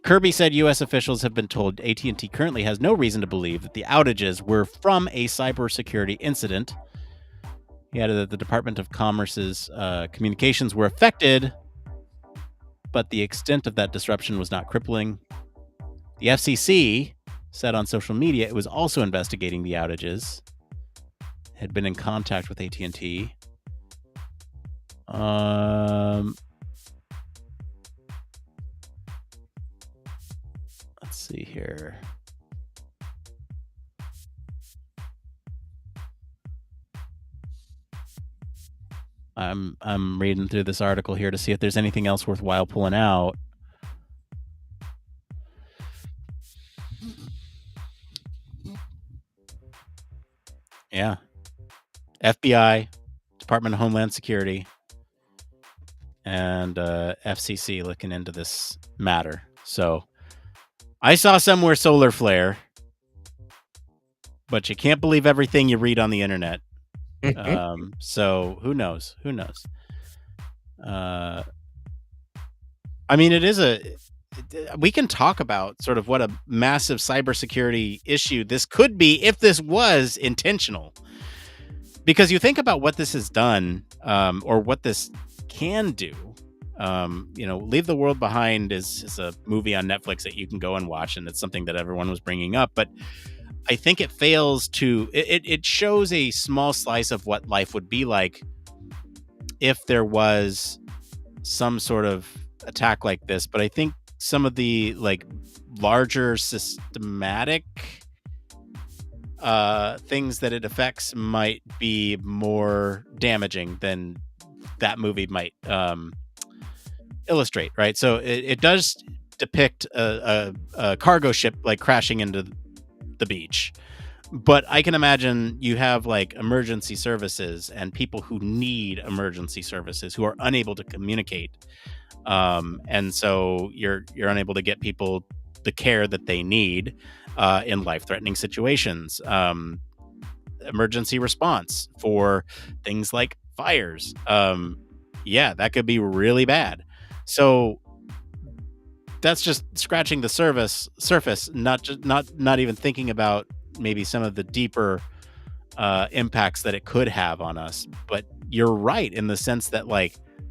Kirby said U.S. officials have been told AT&T currently has no reason to believe that the outages were from a cybersecurity incident. He added that the Department of Commerce's communications were affected, but the extent of that disruption was not crippling. The FCC said on social media it was also investigating the outages, had been in contact with AT&T. Let's see here. I'm reading through this article here to see if there's anything else worthwhile pulling out. Yeah. FBI, Department of Homeland Security, and FCC looking into this matter. So I saw somewhere solar flare, but you can't believe everything you read on the internet. So who knows? I mean, we can talk about sort of what a massive cybersecurity issue this could be if this was intentional. Because you think about what this has done, or what this can do. Leave the World Behind is a movie on Netflix that you can go and watch, and it's something that everyone was bringing up. But I think it fails to. It shows a small slice of what life would be like if there was some sort of attack like this. But I think some of the larger systematic things that it affects might be more damaging than that movie might illustrate, right? So it does depict a cargo ship crashing into the beach, but I can imagine you have emergency services and people who need emergency services who are unable to communicate, and so you're unable to get people the care that they need in life-threatening situations. Emergency response for things like fires, that could be really bad. So that's just scratching the surface, not even thinking about maybe some of the deeper impacts that it could have on us. But you're right in the sense that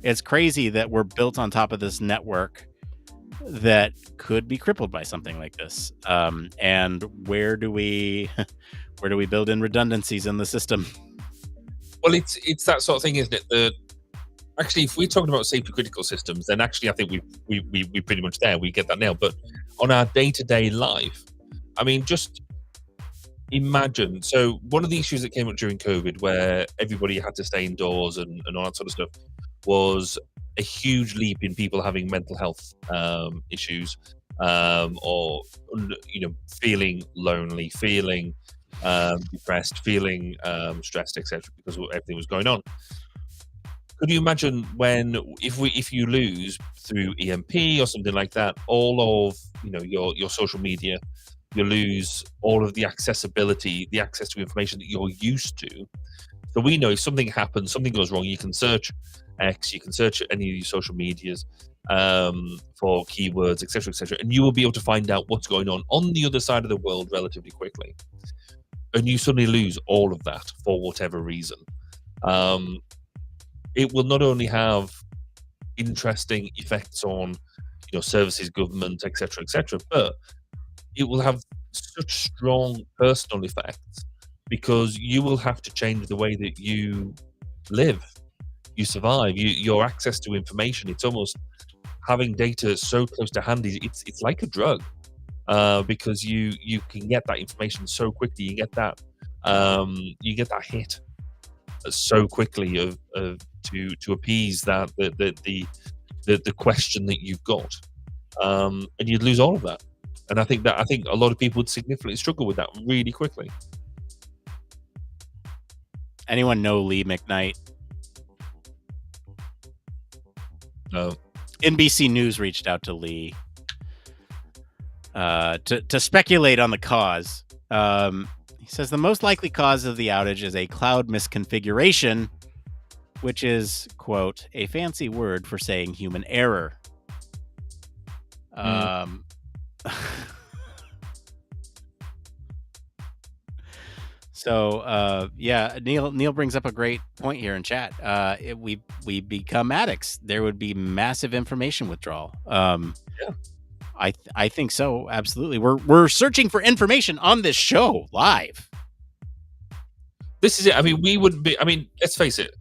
it's crazy that we're built on top of this network that could be crippled by something like this. And where do we build in redundancies in the system? Well, it's that sort of thing, isn't it? Actually, if we're talking about safety critical systems, then actually I think we pretty much there. We get that now. But on our day-to-day life, I mean, just imagine. So one of the issues that came up during COVID, where everybody had to stay indoors and all that sort of stuff, was a huge leap in people having mental health issues, or feeling lonely, feeling depressed, feeling stressed, etc., because everything was going on. Could you imagine if you lose through EMP or something like that, all of your social media, you lose all of the accessibility, the access to information that you're used to. So we know if something happens, something goes wrong, you can search X, you can search any of your social medias for keywords, etc., and you will be able to find out what's going on the other side of the world relatively quickly. And you suddenly lose all of that for whatever reason. It will not only have interesting effects on services, government, etc., but it will have such strong personal effects, because you will have to change the way that you live, you survive, your access to information. It's almost having data so close to hand. It's like a drug. because you can get that information so quickly. You get that hit so quickly to appease that the question that you've got, and you'd lose all of that. And I think a lot of people would significantly struggle with that really quickly. Anyone know Lee McKnight? No. NBC News reached out to Lee to speculate on the cause. He says the most likely cause of the outage is a cloud misconfiguration, which is, quote, a fancy word for saying human error. So yeah, Neil brings up a great point here in chat. We become addicts. There would be massive information withdrawal. Yeah. I think so. Absolutely. We're searching for information on this show live. This is it. I mean, we wouldn't be. I mean, let's face it.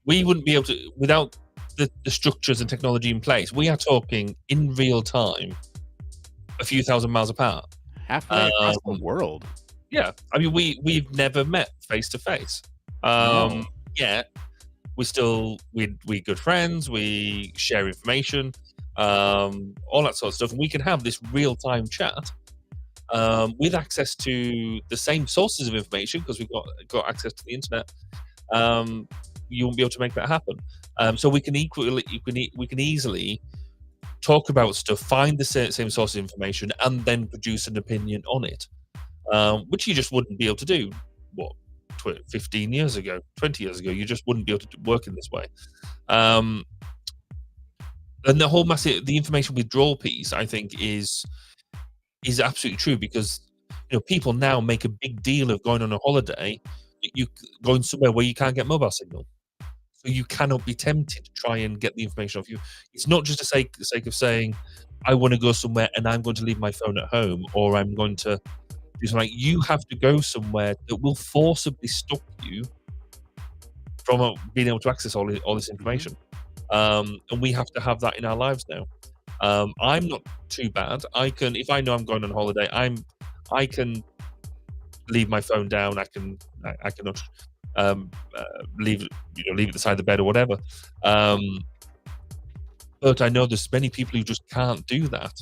We wouldn't be able to without the structures and technology in place. We are talking in real time, a few thousand miles apart, halfway across the world. Yeah, I mean, we've never met face to face. Yeah, we're good friends. We share information, all that sort of stuff, and we can have this real time chat with access to the same sources of information because we've got access to the internet. You won't be able to make that happen. So we can easily talk about stuff, find the same source of information, and then produce an opinion on it. Which you just wouldn't be able to do, 15 years ago, 20 years ago, you just wouldn't be able to work in this way. And the whole the information withdrawal piece, I think, is absolutely true because people now make a big deal of going on a holiday, you going somewhere where you can't get mobile signal. So you cannot be tempted to try and get the information off you. It's not just the sake of saying, I want to go somewhere and I'm going to leave my phone at home, or I'm going to do something. You have to go somewhere that will forcibly stop you from being able to access all this information. And we have to have that in our lives now. I'm not too bad. If I know I'm going on holiday, I can leave my phone down. I cannot leave it at the side of the bed or whatever. But I know there's many people who just can't do that.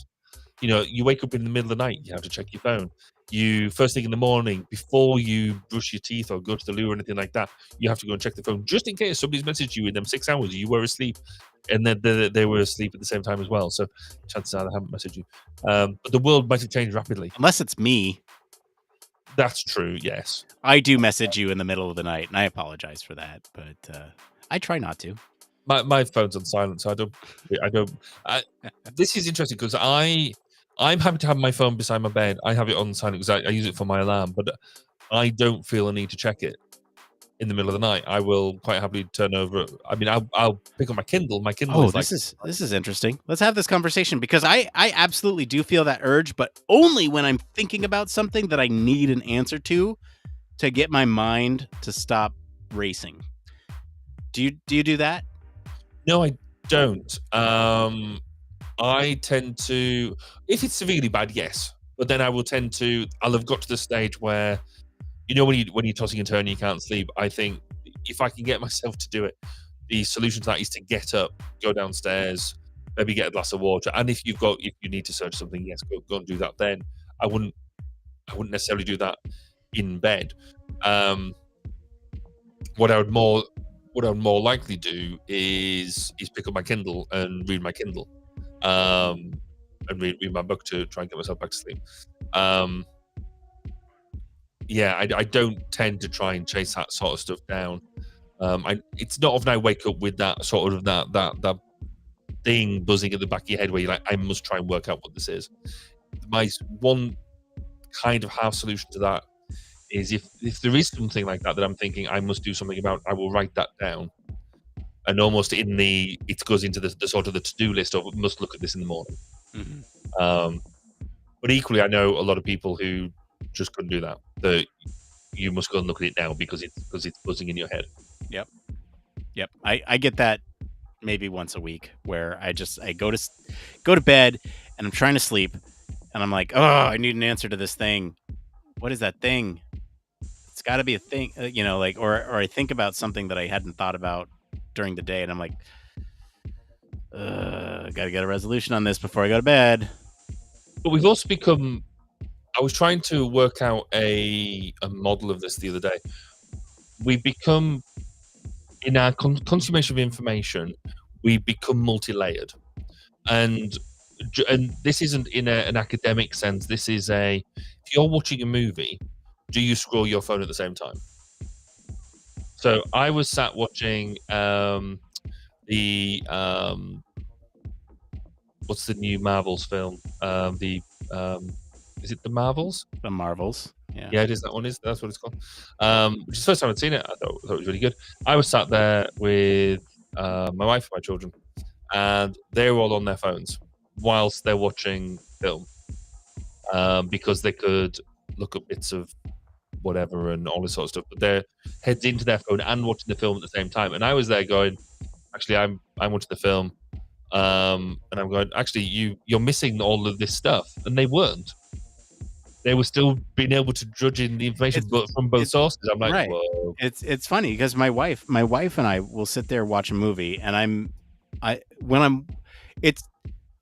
You wake up in the middle of the night, you have to check your phone. You first thing in the morning, before you brush your teeth or go to the loo or anything like that, you have to go and check the phone just in case somebody's messaged you in them 6 hours. You were asleep, and then they were asleep at the same time as well. So chances are they haven't messaged you. But the world might have changed rapidly, unless it's me. That's true. Yes, I do message you in the middle of the night, and I apologize for that, but I try not to. My phone's on silent, so I don't. This is interesting because I'm happy to have my phone beside my bed. I have it on silent because I use it for my alarm, but I don't feel a need to check it in the middle of the night. I will quite happily turn over. I mean, I'll pick up my Kindle. My Kindle. Oh, this is interesting. Let's have this conversation because I absolutely do feel that urge, but only when I'm thinking about something that I need an answer to get my mind to stop racing. Do you do that? No, I don't. I tend to, if it's severely bad, yes. But then I'll have got to the stage where, when you're tossing and turning, you can't sleep. I think if I can get myself to do it, the solution to that is to get up, go downstairs, maybe get a glass of water. And if you need to search something, yes, go and do that. Then I wouldn't necessarily do that in bed. What I would more likely do is pick up my Kindle and read my Kindle. And read my book to try and get myself back to sleep. I don't tend to try and chase that sort of stuff down. It's not often I wake up with that sort of that thing buzzing at the back of your head where you're like, I must try and work out what this is. My one kind of half solution to that is if there is something like that I'm thinking I must do something about, I will write that down. And almost it goes into the sort of the to-do list of must look at this in the morning. Mm-hmm. But equally, I know a lot of people who just couldn't do that. That you must go and look at it now because it's buzzing in your head. Yep. I get that maybe once a week where I go to bed and I'm trying to sleep, and I'm like, oh, I need an answer to this thing. What is that thing? It's got to be a thing, like, or I think about something that I hadn't thought about during the day, and I'm like, got to get a resolution on this before I go to bed. But we've also become. I was trying to work out a model of this the other day. We become, in our consummation of information, we become multi-layered, and this isn't in an academic sense. This is if you're watching a movie, do you scroll your phone at the same time? So I was sat watching the what's the new Marvels film? Is it the Marvels? The Marvels. Yeah, it is. That one is. That's what it's called. Which is the first time I'd seen it. I thought it was really good. I was sat there with my wife and my children, and they were all on their phones whilst they're watching film, because they could look up bits of whatever and all this sort of stuff. But they're heads into their phone and watching the film at the same time. And I was there going, actually, I'm watching the film, and I'm going, actually, you're missing all of this stuff, and they weren't. They were still being able to judge in the information, but from both sources. I'm like, right. Whoa. It's funny because my wife and I will sit there watch a movie, and I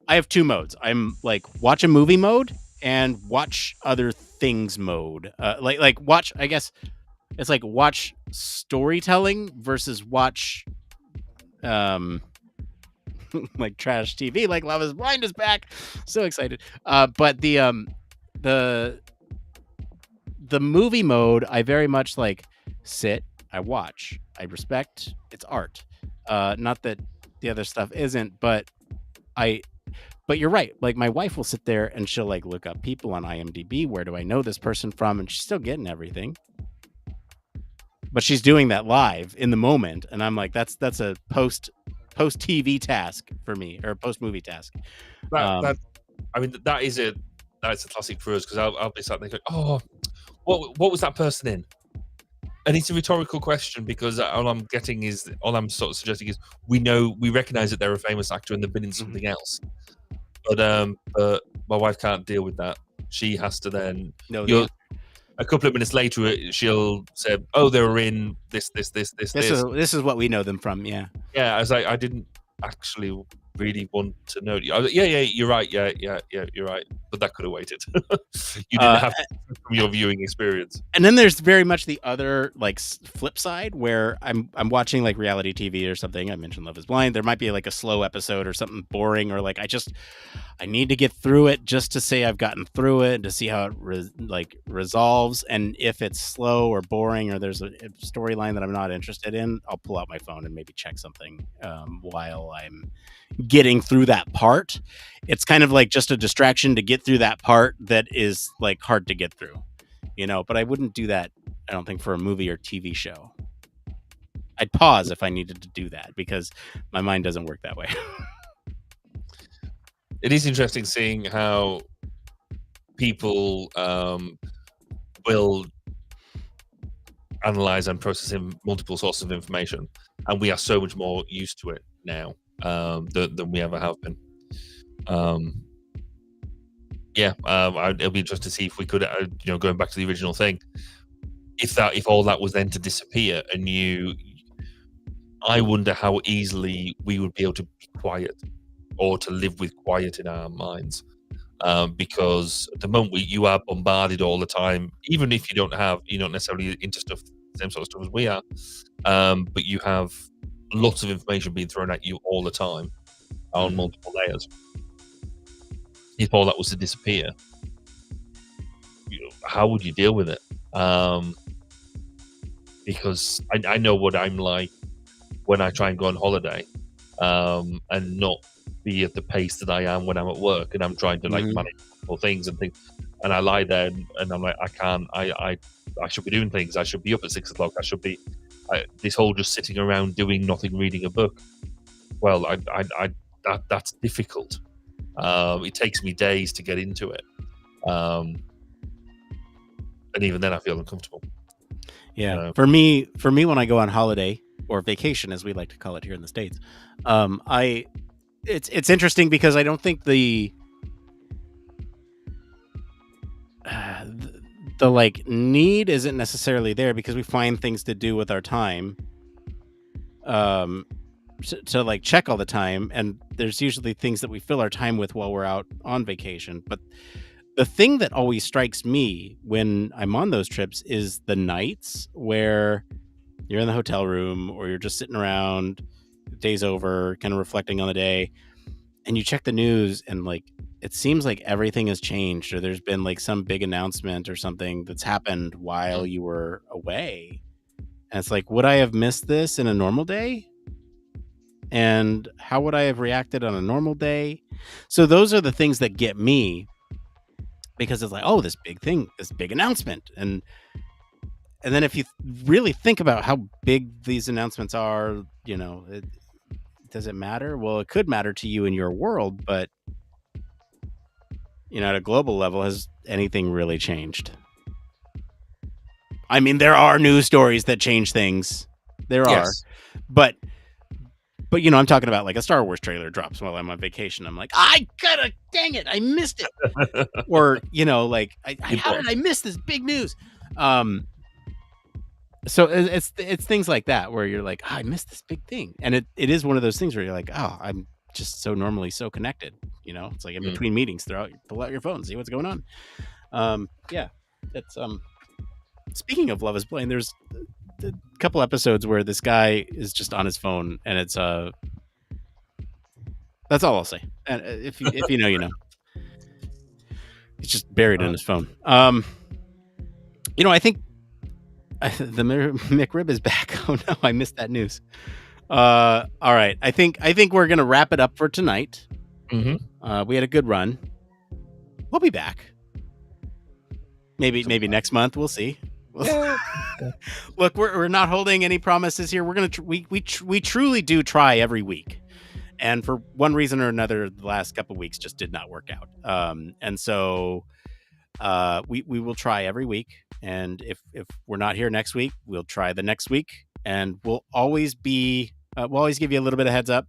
have two modes. I'm like watch a movie mode and watch other things mode. Like watch. I guess it's like watch storytelling versus watch, like trash TV. Like Love Is Blind is back. So excited. But the movie mode, I very much like sit, I watch, I respect, it's art. Not that the other stuff isn't, but you're right. Like my wife will sit there and she'll like look up people on IMDb. Where do I know this person from? And she's still getting everything. But she's doing that live in the moment. And I'm like, that's a post TV task for me, or post movie task. That is a classic for us, because I'll be sat there going, oh, what was that person in? And it's a rhetorical question, because all I'm sort of suggesting is we recognize that they're a famous actor and they've been in something else. But my wife can't deal with that. She has to then a couple of minutes later she'll say, oh, they were in this. This is what we know them from. Yeah. I was like, I didn't actually really want to know. Yeah, you're right. Yeah, you're right. But that could have waited. You didn't have to from your viewing experience. And then there's very much the other like flip side where I'm watching like reality TV or something. I mentioned Love Is Blind. There might be like a slow episode or something boring, or like I need to get through it just to say I've gotten through it and to see how it resolves. And if it's slow or boring, or there's a storyline that I'm not interested in, I'll pull out my phone and maybe check something while I'm getting through that part. It's kind of like just a distraction to get through that part that is like hard to get through, but I wouldn't do that, I don't think, for a movie or TV show. I'd pause if I needed to do that, because my mind doesn't work that way. It is interesting seeing how people will analyze and process multiple sources of information, and we are so much more used to it now than we ever have been. It'll be interesting to see if we could, going back to the original thing, if all that was then to disappear, and I wonder how easily we would be able to be quiet, or to live with quiet in our minds, because at the moment you are bombarded all the time. Even if you're not necessarily into stuff, same sort of stuff as we are, but you have lots of information being thrown at you all the time on multiple layers. If all that was to disappear, how would you deal with it? Because I know what I'm like when I try and go on holiday, and not be at the pace that I am when I'm at work, and I'm trying to manage multiple things and things, and I lie there and I'm like, I can't. I should be doing things. I should be up at 6 o'clock. I should be this whole just sitting around doing nothing, reading a book. Well, that's difficult. It takes me days to get into it, and even then I feel uncomfortable. Yeah, for me, when I go on holiday or vacation, as we like to call it here in the States, it's interesting because I don't think the like need isn't necessarily there because we find things to do with our time. To like check all the time, and there's usually things that we fill our time with while we're out on vacation. But the thing that always strikes me when I'm on those trips is the nights where you're in the hotel room or you're just sitting around, the day's over, kind of reflecting on the day, and you check the news and like it seems like everything has changed, or there's been like some big announcement or something that's happened while you were away. And it's like, would I have missed this in a normal day? And how would I have reacted on a normal day? So those are the things that get me, because it's like, oh, this big thing, this big announcement. And then if you really think about how big these announcements are, does it matter? Well, it could matter to you in your world, but at a global level, has anything really changed? I mean, there are news stories that change things. There are, but I'm talking about like a Star Wars trailer drops while I'm on vacation. I'm like, dang it, I missed it. Or, like, how did I miss this big news? So it's things like that where you're like, I missed this big thing. And it is one of those things where you're like, oh, I'm just so normally so connected. It's like in between meetings, pull out your phone, see what's going on. Yeah, it's speaking of Love is Blind, there's a couple episodes where this guy is just on his phone, and it's that's all I'll say. And if you know, you know, he's just buried in his phone. I think the McRib is back. Oh no, I missed that news. All right, I think we're gonna wrap it up for tonight. We had a good run. We'll be back. Maybe next month. We'll see. Look, we're not holding any promises here. We're gonna we truly do try every week, and for one reason or another, the last couple of weeks just did not work out. And so we will try every week. And if we're not here next week, we'll try the next week, and we'll always give you a little bit of heads up.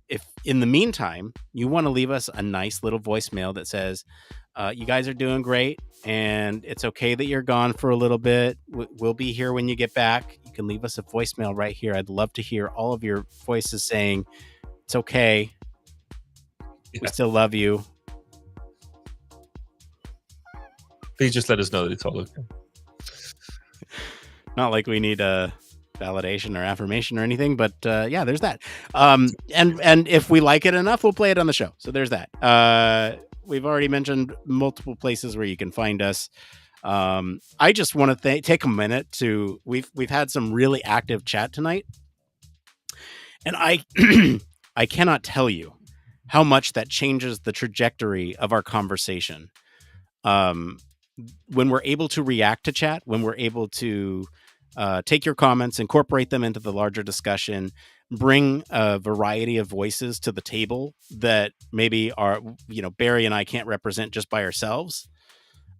If in the meantime you want to leave us a nice little voicemail that says, you guys are doing great, and it's okay that you're gone for a little bit. We'll be here when you get back. You can leave us a voicemail right here. I'd love to hear all of your voices saying, it's okay. Yeah. We still love you. Please just let us know that it's all okay. Not like we need a validation or affirmation or anything, but yeah, there's that. And if we like it enough, we'll play it on the show. So there's that. We've already mentioned multiple places where you can find us. I just want to take a minute to we've had some really active chat tonight, and I cannot tell you how much that changes the trajectory of our conversation. When we're able to react to chat, when we're able to take your comments, incorporate them into the larger discussion, bring a variety of voices to the table that maybe are, Barry and I can't represent just by ourselves.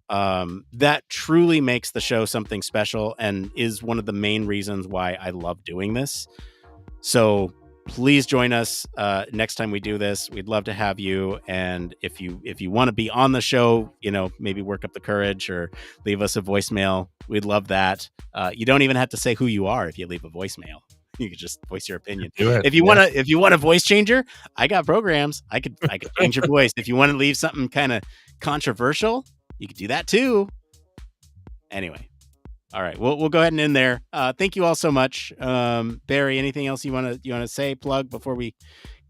That truly makes the show something special and is one of the main reasons why I love doing this. So please join us next time we do this. We'd love to have you. And if you want to be on the show, maybe work up the courage or leave us a voicemail. We'd love that. You don't even have to say who you are if you leave a voicemail. You could just voice your opinion. If you want a voice changer, I got programs. I could change your voice. If you want to leave something kind of controversial, you could do that too. Anyway. All right, we'll go ahead and end there. Thank you all so much. Barry, anything else you want to say, plug before we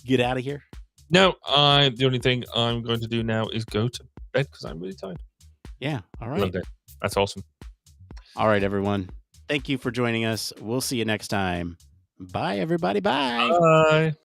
get out of here? No, the only thing I'm going to do now is go to bed because I'm really tired. Yeah, all right. That's awesome. All right, everyone. Thank you for joining us. We'll see you next time. Bye, everybody. Bye. Bye.